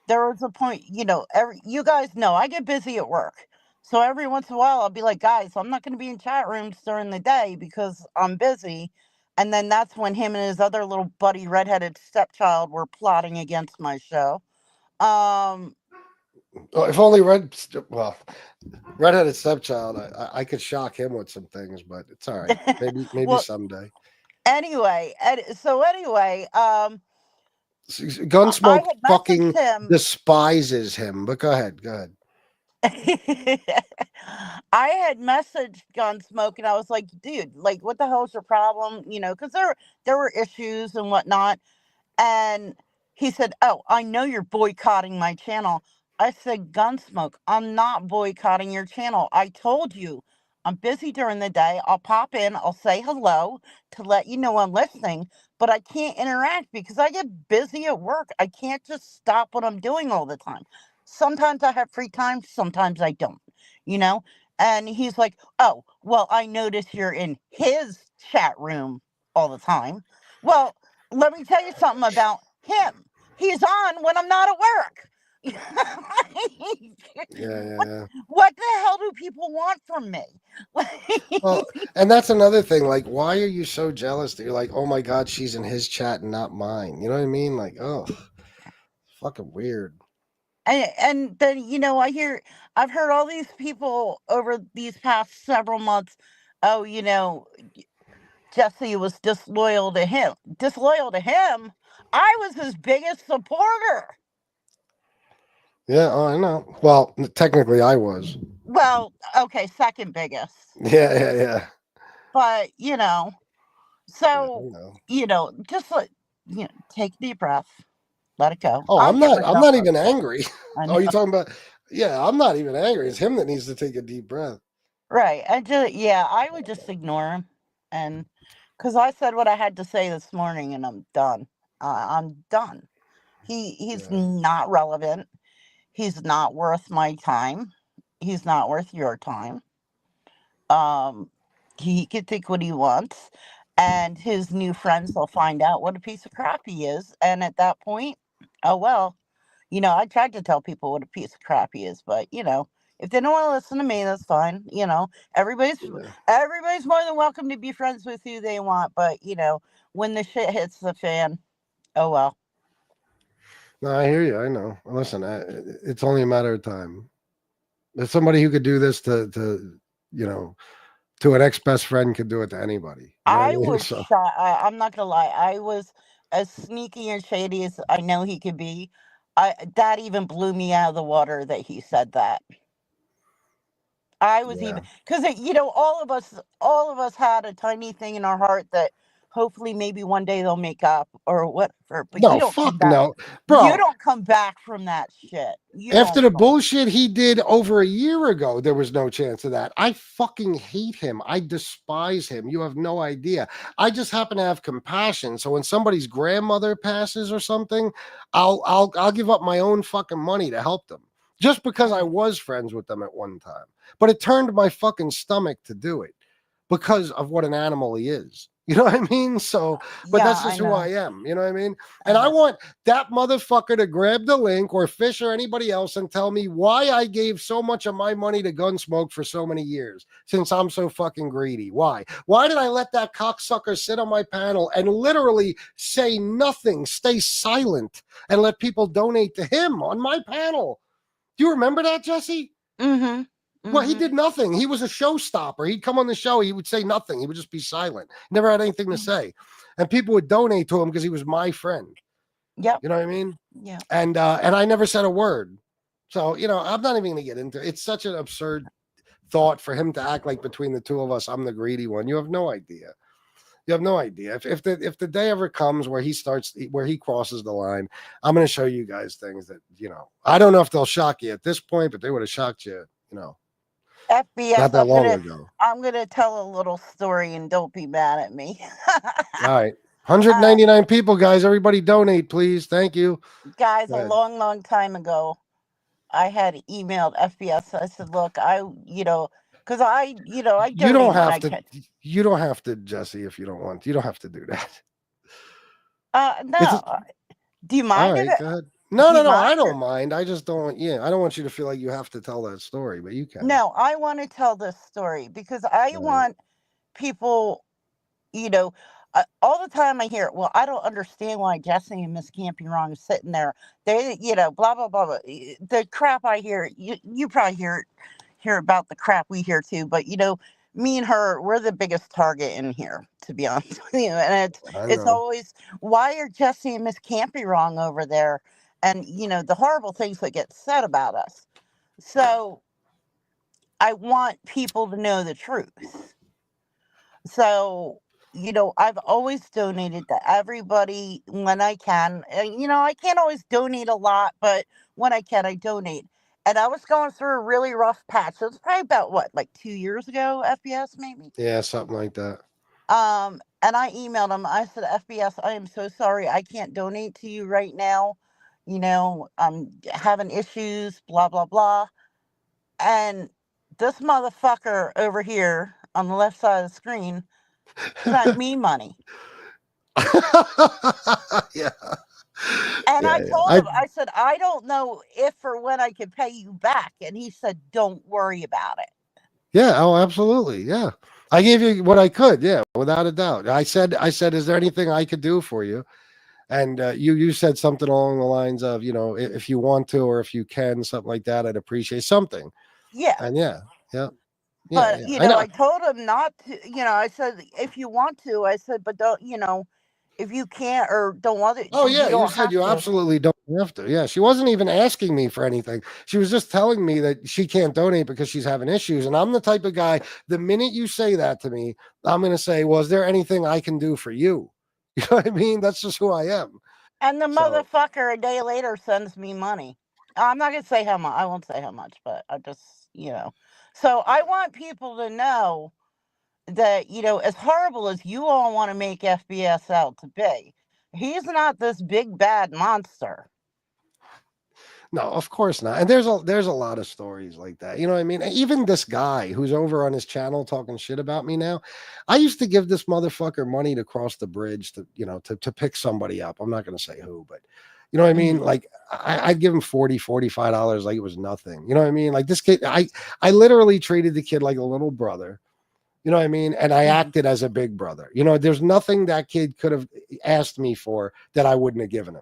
there was a point, you guys know I get busy at work. So every once in a while I'll be like, guys, I'm not going to be in chat rooms during the day because I'm busy. And then that's when him and his other little buddy, redheaded stepchild, were plotting against my show. Well, if only redheaded stepchild, I could shock him with some things, but it's all right. Maybe Well, someday. Anyway, Gunsmoke had fucking messaged him. despises him. But go ahead. I had messaged Gunsmoke, and I was like, dude, like, what the hell's your problem? Because there were issues and whatnot. And he said, oh, I know you're boycotting my channel. I said, Gunsmoke, I'm not boycotting your channel. I told you I'm busy during the day. I'll pop in, I'll say hello to let you know I'm listening, but I can't interact because I get busy at work. I can't just stop what I'm doing all the time. Sometimes I have free time, sometimes I don't, And he's like, oh, well, I notice you're in his chat room all the time. Well, let me tell you something about him. He's on when I'm not at work. Yeah. What the hell do people want from me? Well, and that's another thing. Like, why are you so jealous that you're like, oh my God, she's in his chat and not mine? You know what I mean? Like, oh, fucking weird. And then, I've heard all these people over these past several months, oh, Jesse was disloyal to him. Disloyal to him? I was his biggest supporter. Yeah, I know. Well, technically I was. Well, okay, second biggest. Yeah. But, so, just take a deep breath. Let it go. Oh, I'm not even angry. Oh, you're talking about, yeah, I'm not even angry. It's him that needs to take a deep breath. Right. I would just ignore him. And because I said what I had to say this morning, and I'm done. I'm done. He's not relevant. He's not worth my time. He's not worth your time. He can think what he wants, and his new friends will find out what a piece of crap he is. And at that point, oh well. I tried to tell people what a piece of crap he is, but if they don't want to listen to me, that's fine. Everybody's more than welcome to be friends with who they want, but when the shit hits the fan, oh well. No, I hear you. I know. Listen, it's only a matter of time. There's somebody who could do this to an ex-best friend could do it to anybody. I was shocked. I'm not gonna lie. I was as sneaky and shady as I know he could be. That even blew me out of the water that he said that. I was even because all of us had a tiny thing in our heart that hopefully maybe one day they'll make up or whatever. But no, fuck no, bro. You don't come back from that shit. After the bullshit he did over a year ago, there was no chance of that. I fucking hate him. I despise him. You have no idea. I just happen to have compassion. So when somebody's grandmother passes or something, I'll give up my own fucking money to help them. Just because I was friends with them at one time. But it turned my fucking stomach to do it because of what an animal he is. You know what I mean? So, but Yeah, that's I just who I know. am. You know what I mean? And I want that motherfucker to grab the link, or Fish or anybody else, and tell me why I gave so much of my money to Gunsmoke for so many years, since I'm so fucking greedy. Why? Why did I let that cocksucker sit on my panel and literally say nothing, stay silent, and let people donate to him on my panel? Do you remember that, Jesse? Mm-hmm. Well, he did nothing. He was a showstopper. He'd come on the show. He would say nothing. He would just be silent. Never had anything to say. And people would donate to him because he was my friend. Yep. You know what I mean? Yeah. And I never said a word. So, you know, I'm not even going to get into it. It's such an absurd thought for him to act like between the two of us, I'm the greedy one. You have no idea. You have no idea. If the day ever comes where he crosses the line, I'm going to show you guys things that, you know, I don't know if they'll shock you at this point, but they would have shocked you, you know. FBS, Not that long ago. I'm gonna tell a little story and don't be mad at me. All right. 199 people, guys. Everybody donate, please. Thank you. Guys, Go a ahead. long time ago, I had emailed FBS. I said, look, because I You don't donate when I have to. can. You don't have to, Jesse, if you don't want. You don't have to do that. No. Do you All mind if right, it? go ahead. Do No, you I mind? don't mind. I just don't. Yeah, I don't want you to feel like you have to tell that story, but you can. No, I want to tell this story because I All right. want people, all the time I hear, well, I don't understand why Jesse and Miss Campy Wrong is sitting there. They, blah, blah, blah, blah. The crap I hear, you probably hear about the crap we hear too, but me and her, we're the biggest target in here, to be honest with you. And I it's know. always, why are Jesse and Miss Campy Wrong over there? And, the horrible things that get said about us. So I want people to know the truth. So, I've always donated to everybody when I can. And, I can't always donate a lot, but when I can, I donate. And I was going through a really rough patch. It was probably about like 2 years ago, FBS maybe. Yeah, something like that. And I emailed him. I said, FBS, I am so sorry. I can't donate to you right now. I'm having issues, blah, blah, blah. And this motherfucker over here on the left side of the screen sent me money. Yeah. And I Yeah. told him, I said, I don't know if or when I could pay you back. And he said, don't worry about it. Yeah. Oh, absolutely. Yeah. I gave you what I could. Yeah, without a doubt. I said, is there anything I could do for you? And you said something along the lines of, if you want to, or if you can, something like that, I'd appreciate something. Yeah. And yeah. But, I know. I told him not to, I said, if you want to, I said, but don't, if you can't or don't want to, Oh, you yeah. You don't said have you to. absolutely don't have to. Yeah. She wasn't even asking me for anything. She was just telling me that she can't donate because she's having issues. And I'm the type of guy, the minute you say that to me, I'm going to say, well, is there anything I can do for you? You know what I mean? That's just who I am. And the So, motherfucker a day later sends me money. I'm not going to say how much. I won't say how much, but I just, So I want people to know that, as horrible as you all want to make FBS out to be, he's not this big bad monster. no, of course not. And there's a lot of stories like that. You know what I mean? Even this guy who's over on his channel talking shit about me now, I used to give this motherfucker money to cross the bridge to pick somebody up. I'm not going to say who, but you know what I mean? Like I'd give him $40, $45 like it was nothing. You know what I mean? Like this kid, I literally treated the kid like a little brother. You know what I mean? And I acted as a big brother. There's nothing that kid could have asked me for that I wouldn't have given him.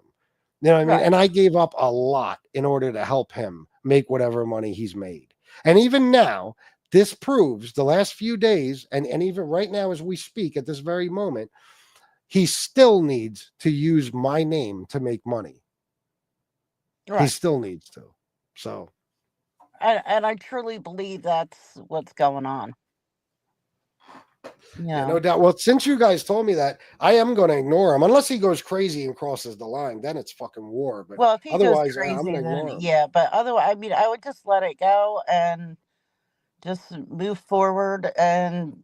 You know what I mean? Right. And I gave up a lot in order to help him make whatever money he's made. And even now, this proves the last few days, and even right now as we speak at this very moment, he still needs to use my name to make money. Right. He still needs to. So. And I truly believe that's what's going on. Yeah, no doubt. Well, since you guys told me that, I am going to ignore him unless he goes crazy and crosses the line. Then it's fucking war. But well, if he otherwise, goes crazy, I'm going to ignore then him. yeah. But otherwise, I mean, I would just let it go and just move forward. And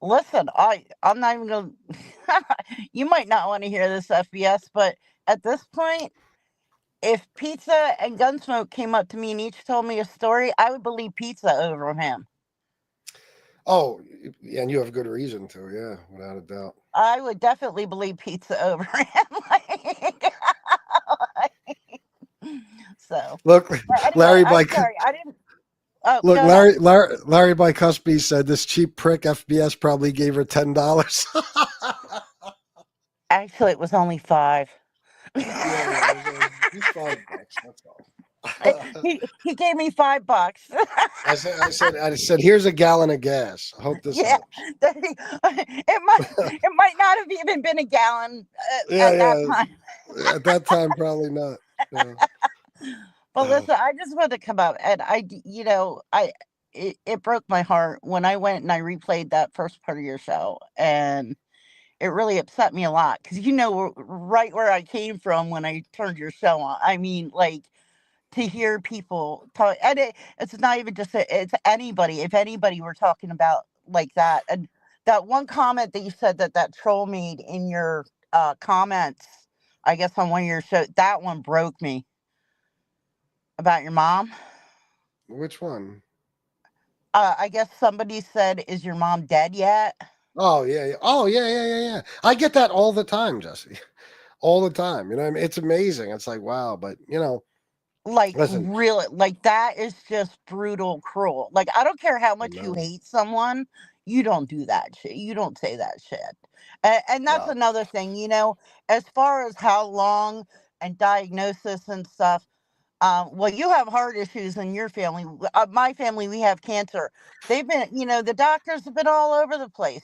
listen, I'm not even going to. You might not want to hear this, FBS, but at this point, if Pizza and Gunsmoke came up to me and each told me a story, I would believe Pizza over him. Oh, and you have good reason to, yeah, without a doubt. I would definitely believe pizza over him. So, Look, but anyway, Larry I'm by sorry. I didn't. Oh, look, go ahead. Larry by Cuspy said this cheap prick FBS probably gave her $10. Actually, it was only 5. Yeah, just $5. That's all. he gave me $5. I said, here's a gallon of gas. I hope this Yeah, helps. it might not have even been a gallon at that Yeah, time. yeah. At that time, probably not. Yeah. But listen, I just wanted to come up and it broke my heart when I went and I replayed that first part of your show, and it really upset me a lot because right where I came from when I turned your show on. I mean, like, to hear people talk, and it's not even just it's anybody. If anybody were talking about like that, and that one comment that you said that troll made in your comments, I guess on one of your shows, that one broke me about your mom. Which one? I guess somebody said, "Is your mom dead yet?" Oh yeah, yeah. Oh yeah. I get that all the time, Jesse. All the time. You know what I mean? It's amazing. It's like, wow, but Like, listen. really, like, that is just brutal, cruel. Like, I don't care how much you No, hate someone, you don't do that shit. You don't say that shit. And that's no. another thing, as far as how long and diagnosis and stuff. Well, you have heart issues in your family. My family, we have cancer. They've been, the doctors have been all over the place.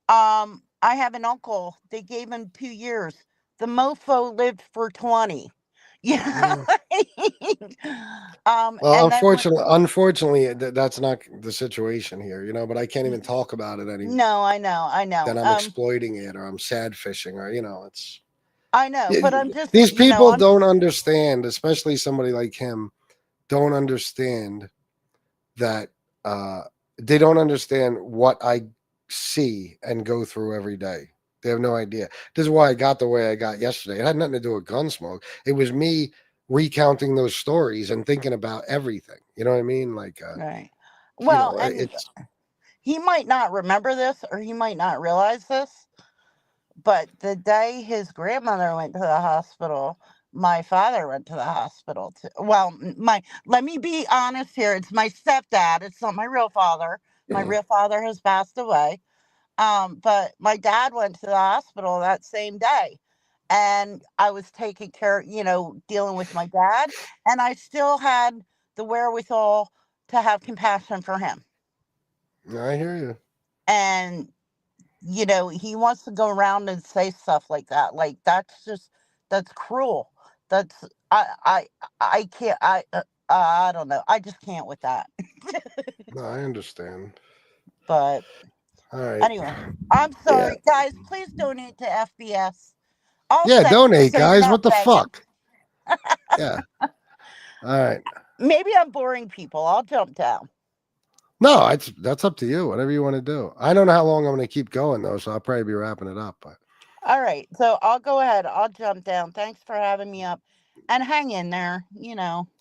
I have an uncle. They gave him 2 years. The mofo lived for 20. Yeah. Yeah. Well, And then unfortunately, that's not the situation here, but I can't even talk about it anymore. no, I know. That I'm exploiting it or I'm sad fishing or, it's. I know, Yeah, but I'm just, these people I'm don't understand, especially somebody like him, don't understand that they don't understand what I see and go through every day. They have no idea. This is why I got the way I got yesterday. It had nothing to do with Gunsmoke. It was me recounting those stories and thinking about everything. You know what I mean? Like, right. Well, and it's he might not remember this or he might not realize this, but the day his grandmother went to the hospital, my father went to the hospital too. Well, let me be honest here. It's my stepdad. It's not my real father. My real father has passed away. But my dad went to the hospital that same day. And I was taking care, dealing with my dad. And I still had the wherewithal to have compassion for him. I hear you. And he wants to go around and say stuff like that. Like, that's cruel. That's I can't I don't know. I just can't with that. No, I understand. But All right. anyway, I'm Yeah. sorry, guys. Please donate to FBS. I'll Yeah, say donate, so you're guys. not What the begging. fuck? Yeah. All right. Maybe I'm boring people. I'll jump down. No, that's up to you. Whatever you want to do. I don't know how long I'm going to keep going though, so I'll probably be wrapping it up. But All right, so I'll go ahead. I'll jump down. Thanks for having me up, and hang in there.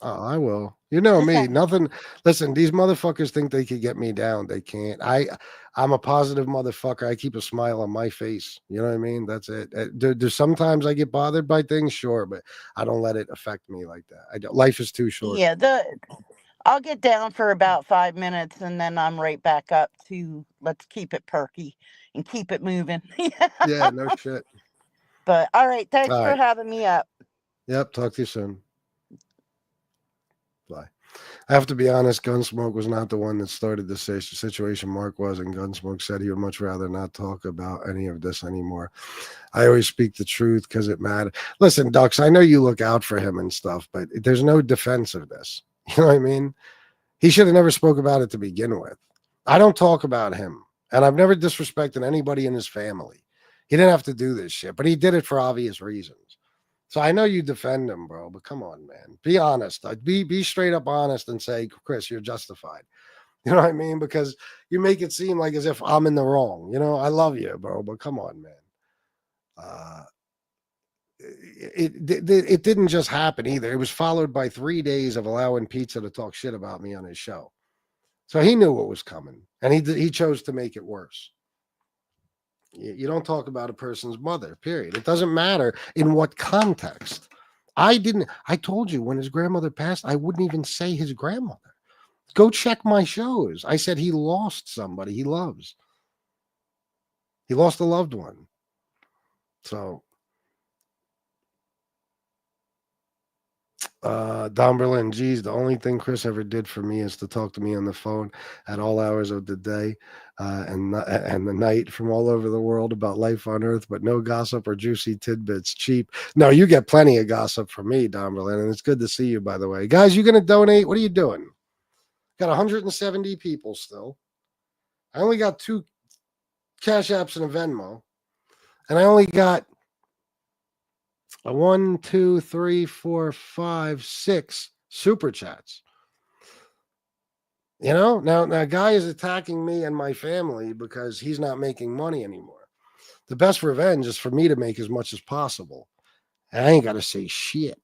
oh, I will. You know Just me. hang. Nothing. Listen, these motherfuckers think they could get me down. They can't. I'm a positive motherfucker. I keep a smile on my face. You know what I mean? That's it. Do sometimes I get bothered by things, sure, but I don't let it affect me like that. I don't. Life is too short. Yeah, I'll get down for about 5 minutes, and then I'm right back up to let's keep it perky and keep it moving. Yeah, no shit. But all right, thanks All for right. having me up. Yep. Talk to you soon. Bye. I have to be honest, Gunsmoke was not the one that started the situation. Mark was, and Gunsmoke said he would much rather not talk about any of this anymore. I always speak the truth because it matters. Listen, Ducks, I know you look out for him and stuff, but there's no defense of this. You know what I mean? He should have never spoke about it to begin with. I don't talk about him, and I've never disrespected anybody in his family. He didn't have to do this shit, but he did it for obvious reasons. So I know you defend him, bro, but come on, man. Be honest. Be straight up honest and say, Chris, you're justified. You know what I mean? Because you make it seem like as if I'm in the wrong. I love you, bro, but come on, man. It didn't just happen either. It was followed by 3 days of allowing Pizza to talk shit about me on his show. So he knew what was coming, and he chose to make it worse. You don't talk about a person's mother, period. It doesn't matter in what context. I told you when his grandmother passed, I wouldn't even say his grandmother. Go check my shows. I said he lost somebody he loves. He lost a loved one. So, Don Berlin, geez, the only thing Chris ever did for me is to talk to me on the phone at all hours of the day and the night from all over the world about life on Earth, but no gossip or juicy tidbits. Cheap. No, you get plenty of gossip from me, Don Berlin, and it's good to see you, by the way. Guys, you going to donate? What are you doing? Got 170 people still. I only got 2 Cash Apps and a Venmo, and I only got 1, 2, 3, 4, 5, 6 super chats. You know, now a guy is attacking me and my family because he's not making money anymore. The best revenge is for me to make as much as possible. And I ain't got to say shit.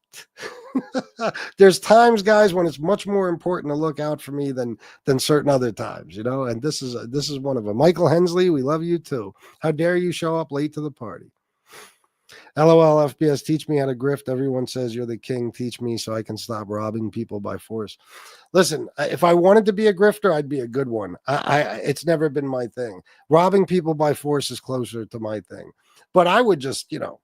There's times, guys, when it's much more important to look out for me than certain other times, you know. And this is one of them. Michael Hensley, we love you too. How dare you show up late to the party? LOL FBS, teach me how to grift. Everyone says you're the king. Teach me so I can stop robbing people by force. Listen, if I wanted to be a grifter, I'd be a good one. It's never been my thing. Robbing people by force is closer to my thing. But I would just, you know,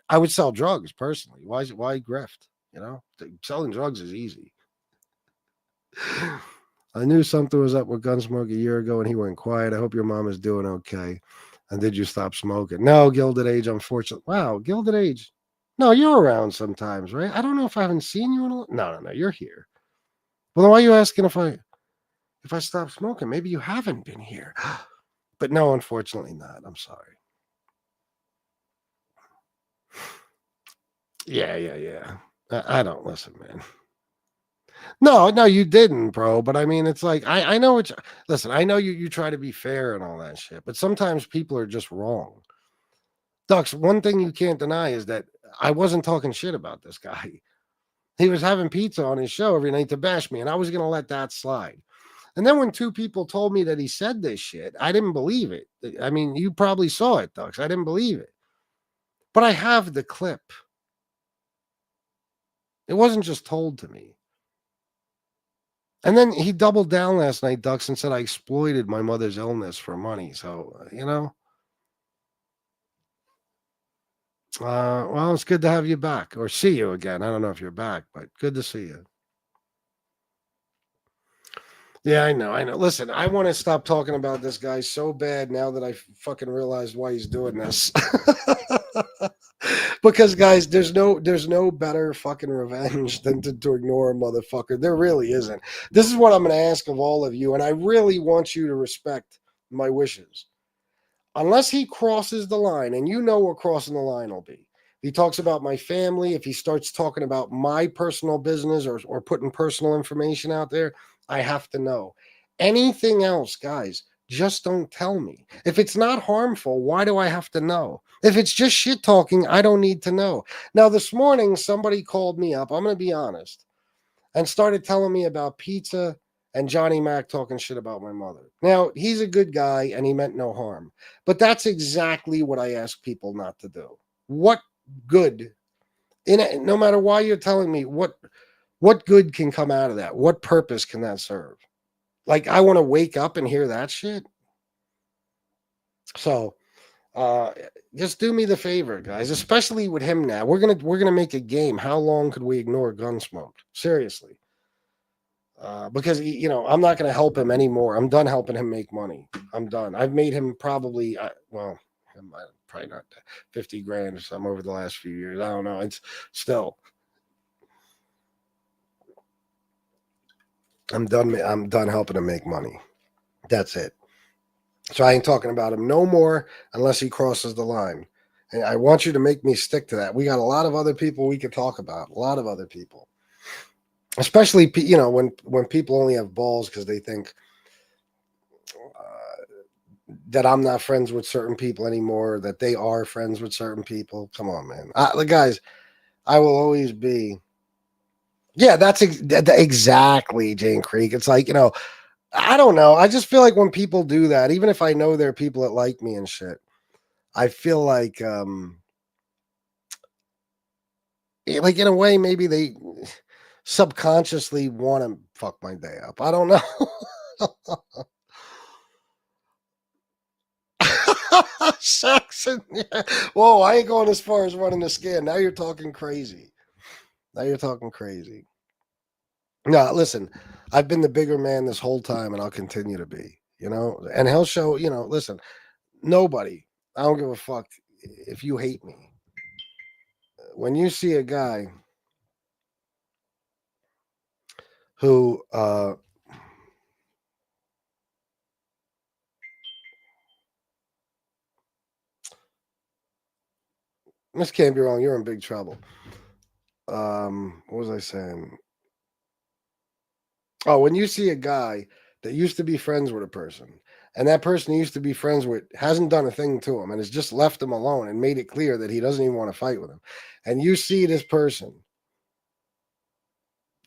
I would sell drugs personally. Why grift? You know, selling drugs is easy. I knew something was up with Gunsmoke a year ago and he went quiet. I hope your mom is doing okay. And did you stop smoking? No, Gilded Age, unfortunately. Wow, Gilded Age. No, you're around sometimes, right? I don't know if I haven't seen you in a... No, you're here. Well, then why are you asking if I stopped smoking? Maybe you haven't been here. But no, unfortunately not. I'm sorry. Yeah. I don't listen, man. No, you didn't, bro. But I mean, it's like I know what. Listen, I know you try to be fair and all that shit, but sometimes people are just wrong. Dux, one thing you can't deny is that I wasn't talking shit about this guy. He was having pizza on his show every night to bash me, and I was gonna let that slide. And then when 2 people told me that he said this shit, I didn't believe it. I mean, you probably saw it, Dux. I didn't believe it, but I have the clip. It wasn't just told to me. And then he doubled down last night, Dux, and said I exploited my mother's illness for money. So, you know, well, it's good to have you back or see you again. I don't know if you're back, but good to see you. Yeah, I know. Listen, I want to stop talking about this guy so bad now that I fucking realized why he's doing this. Because, guys, there's no better fucking revenge than to ignore a motherfucker. There really isn't. This is what I'm going to ask of all of you, and I really want you to respect my wishes. Unless he crosses the line, and you know what crossing the line will be. He talks about my family. If he starts talking about my personal business or putting personal information out there, I have to know. Anything else, guys, just don't tell me. If it's not harmful, why do I have to know? If it's just shit talking, I don't need to know. Now, this morning, somebody called me up, I'm going to be honest, and started telling me about pizza and Johnny Mac talking shit about my mother. Now, he's a good guy, and he meant no harm. But that's exactly what I ask people not to do. What good, no matter why you're telling me, what good can come out of that? What purpose can that serve? Like, I want to wake up and hear that shit. So, just do me the favor, guys, especially with him now. We're gonna make a game. How long could we ignore Gunsmoke? Seriously. Because, you know, I'm not going to help him anymore. I'm done helping him make money. I'm done. I've made him probably, probably not 50 grand or something over the last few years. I don't know. It's still, I'm done helping him make money. That's it. So I ain't talking about him no more unless he crosses the line. And I want you to make me stick to that. We got a lot of other people we could talk about. A lot of other people. Especially, you know, when people only have balls because they think that I'm not friends with certain people anymore, that they are friends with certain people. Come on, man. Guys, I will always be Yeah, that's exactly Jane Creek. It's like, you know, I don't know. I just feel like when people do that, even if I know there are people that like me and shit, I feel like in a way, maybe they subconsciously want to fuck my day up. I don't know. Saxon. Yeah. Whoa, I ain't going as far as running the scan. Now you're talking crazy. Now you're talking crazy. No, listen, I've been the bigger man this whole time and I'll continue to be, you know, and he'll show, you know, listen, nobody, I don't give a fuck if you hate me. When you see a guy who, this can't be wrong, you're in big trouble. What was I saying? Oh, when you see a guy that used to be friends with a person, and that person he used to be friends with hasn't done a thing to him and has just left him alone and made it clear that he doesn't even want to fight with him, and you see this person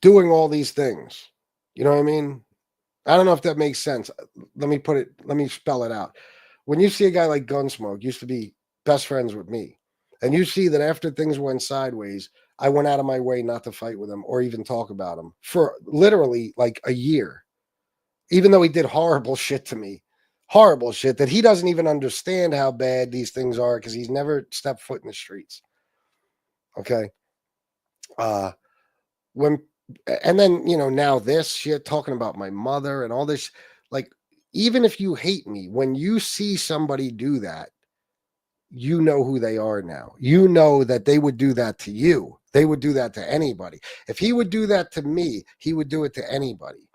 doing all these things, you know what I mean? I don't know if that makes sense. Let me spell it out. When you see a guy like Gunsmoke used to be best friends with me, and you see that after things went sideways, I went out of my way not to fight with him or even talk about him for literally like a year, even though he did horrible shit to me, horrible shit that he doesn't even understand how bad these things are because he's never stepped foot in the streets. Okay. When, and then, you know, now this shit talking about my mother and all this, like, even if you hate me, when you see somebody do that, you know who they are now. You know that they would do that to you. They would do that to anybody. If he would do that to me, he would do it to anybody.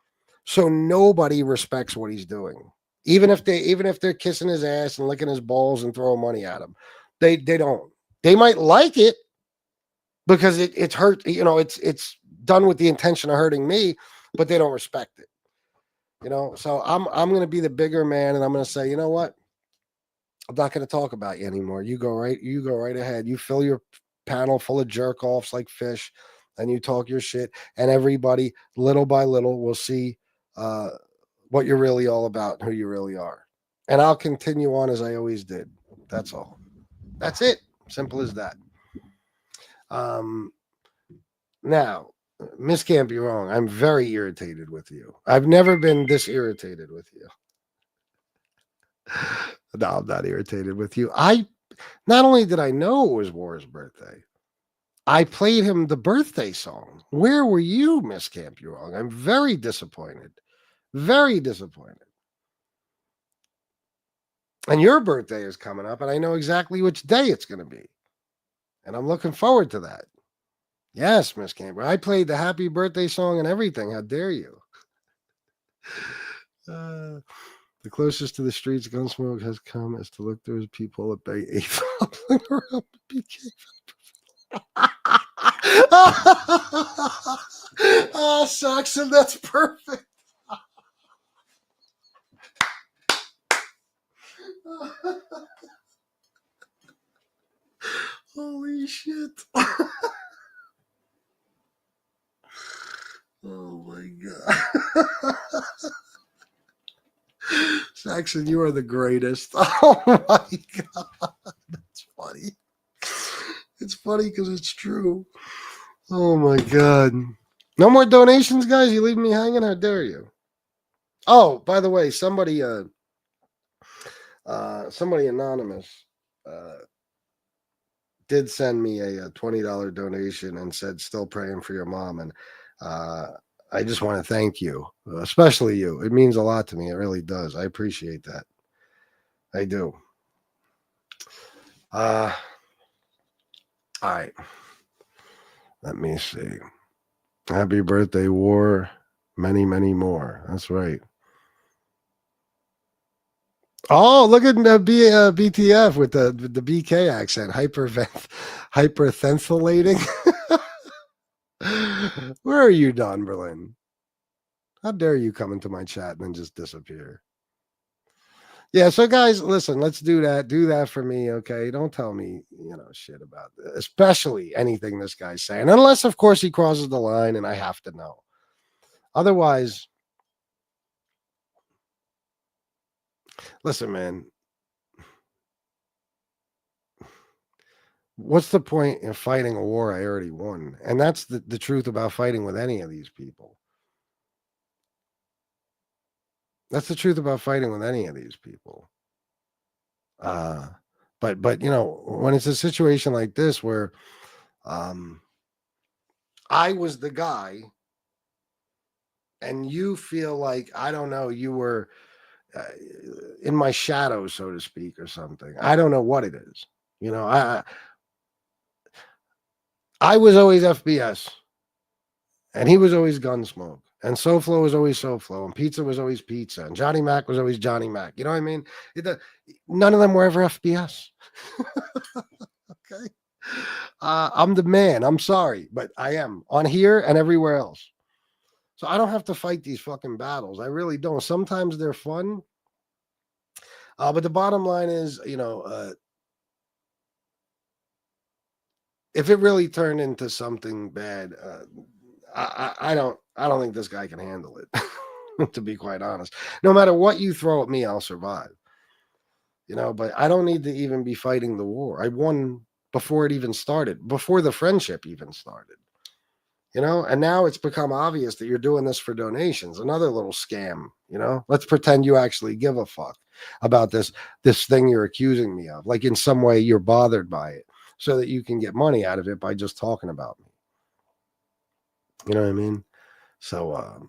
So nobody respects what he's doing. Even if they're kissing his ass and licking his balls and throwing money at him. They don't. They might like it because it's hurt, you know, it's done with the intention of hurting me, but they don't respect it. You know, so I'm going to be the bigger man and I'm going to say, you know what? I'm not going to talk about you anymore. You go right ahead. You fill your panel full of jerk offs like fish and you talk your shit, and everybody little by little will see what you're really all about and who you really are. And I'll continue on as I always did. That's all. That's it. Simple as that. Now, Miss can't be wrong. I'm very irritated with you. I've never been this irritated with you. No, I'm not irritated with you. Not only did I know it was War's birthday, I played him the birthday song. Where were you, Miss Can't Be Wrong? I'm very disappointed. Very disappointed. And your birthday is coming up, and I know exactly which day it's going to be. And I'm looking forward to that. Yes, Miss Camber. I played the happy birthday song and everything. How dare you? The closest to the streets Gunsmoke has come is to look through his peephole at Bay 8 around BK. Oh, Saxon, that's perfect. Holy shit. Oh my god. Saxon, you are the greatest. Oh my god. That's funny. It's funny because it's true. Oh my god. No more donations, guys. You leave me hanging? How dare you? Oh, by the way, somebody anonymous did send me a $20 donation and said, still praying for your mom. And I just want to thank you, especially you. It means a lot to me. It really does. I appreciate that. I do. All right. Let me see. Happy birthday, War. Many, many more. That's right. Oh, look at BTF with the BK accent. Hyperventilating. Where are you, Don Berlin? How dare you come into my chat and then just disappear? Yeah, so guys, listen, let's do that. Do that for me, okay? Don't tell me. shit about this, especially anything this guy's saying, unless of course he crosses the line and I have to know. Otherwise, listen, man, what's the point in fighting a war I already won? And that's the truth about fighting with any of these people. That's the truth about fighting with any of these people. But when it's a situation like this where I was the guy and you feel like, I don't know, you were in my shadow, so to speak, or something. I don't know what it is. I was always FBS and he was always Gunsmoke. And SoFlo was always SoFlo, and Pizza was always Pizza, and Johnny Mac was always Johnny Mac. You know what I mean? None of them were ever FBS. Okay. I'm the man. I'm sorry, but I am on here and everywhere else. So I don't have to fight these fucking battles. I really don't. Sometimes they're fun. But the bottom line is, if it really turned into something bad, I don't think this guy can handle it. To be quite honest, no matter what you throw at me, I'll survive. But I don't need to even be fighting the war. I won before it even started, before the friendship even started. And now it's become obvious that you're doing this for donations. Another little scam. Let's pretend you actually give a fuck about this thing you're accusing me of. Like in some way you're bothered by it, so that you can get money out of it by just talking about me. You know what I mean? So,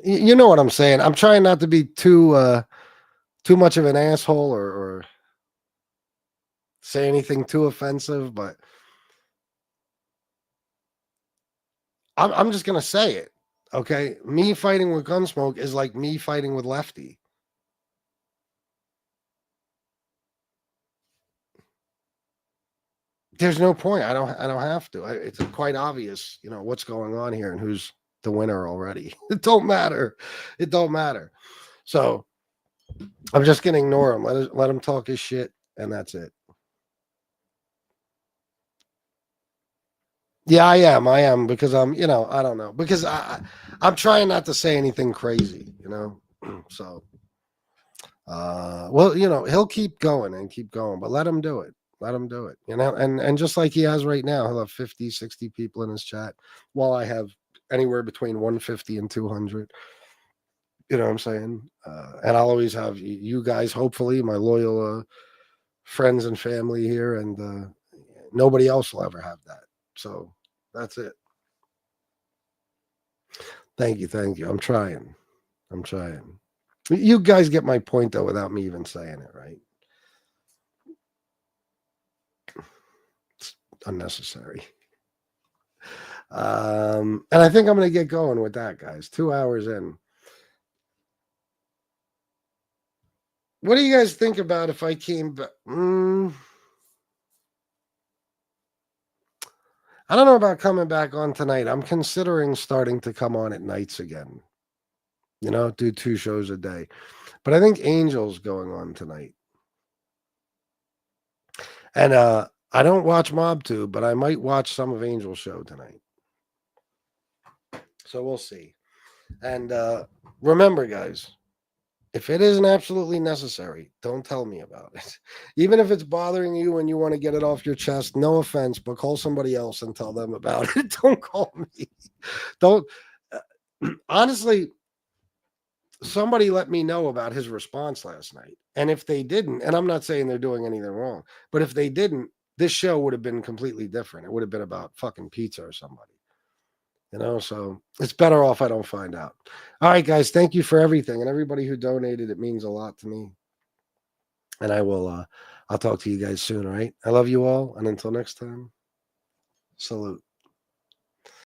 you know what I'm saying? I'm trying not to be too much of an asshole or say anything too offensive, but I'm just going to say it. Okay. Me fighting with Gunsmoke is like me fighting with Lefty. There's no point. I don't have to. It's quite obvious, what's going on here and who's the winner already. It don't matter. So I'm just going to ignore him. Let him talk his shit, and that's it. Yeah, I am because I'm, I don't know, because I'm trying not to say anything crazy, So, well, he'll keep going, but let him do it. And just like he has right now, he'll have 50, 60 people in his chat, while I have anywhere between 150 and 200. You know what I'm saying? And I'll always have you guys, hopefully, my loyal friends and family here, and nobody else will ever have that. So that's it. Thank you. I'm trying. You guys get my point, though, without me even saying it, right? It's unnecessary. And I think I'm going to get going with that, guys. 2 hours in. What do you guys think about if I came back? I don't know about coming back on tonight. I'm considering starting to come on at nights again. Do 2 shows a day. But I think Angel's going on tonight. And I don't watch MobTube, but I might watch some of Angel's show tonight. So we'll see. And remember, guys, if it isn't absolutely necessary, don't tell me about it. Even if it's bothering you and you want to get it off your chest, no offense, but call somebody else and tell them about it. Don't call me. Don't. Honestly, somebody let me know about his response last night. And if they didn't, and I'm not saying they're doing anything wrong, but if they didn't, this show would have been completely different. It would have been about fucking pizza or somebody. So it's better off I don't find out. All right, guys, thank you for everything. And everybody who donated, it means a lot to me. And I'll talk to you guys soon, all right? I love you all. And until next time, salute.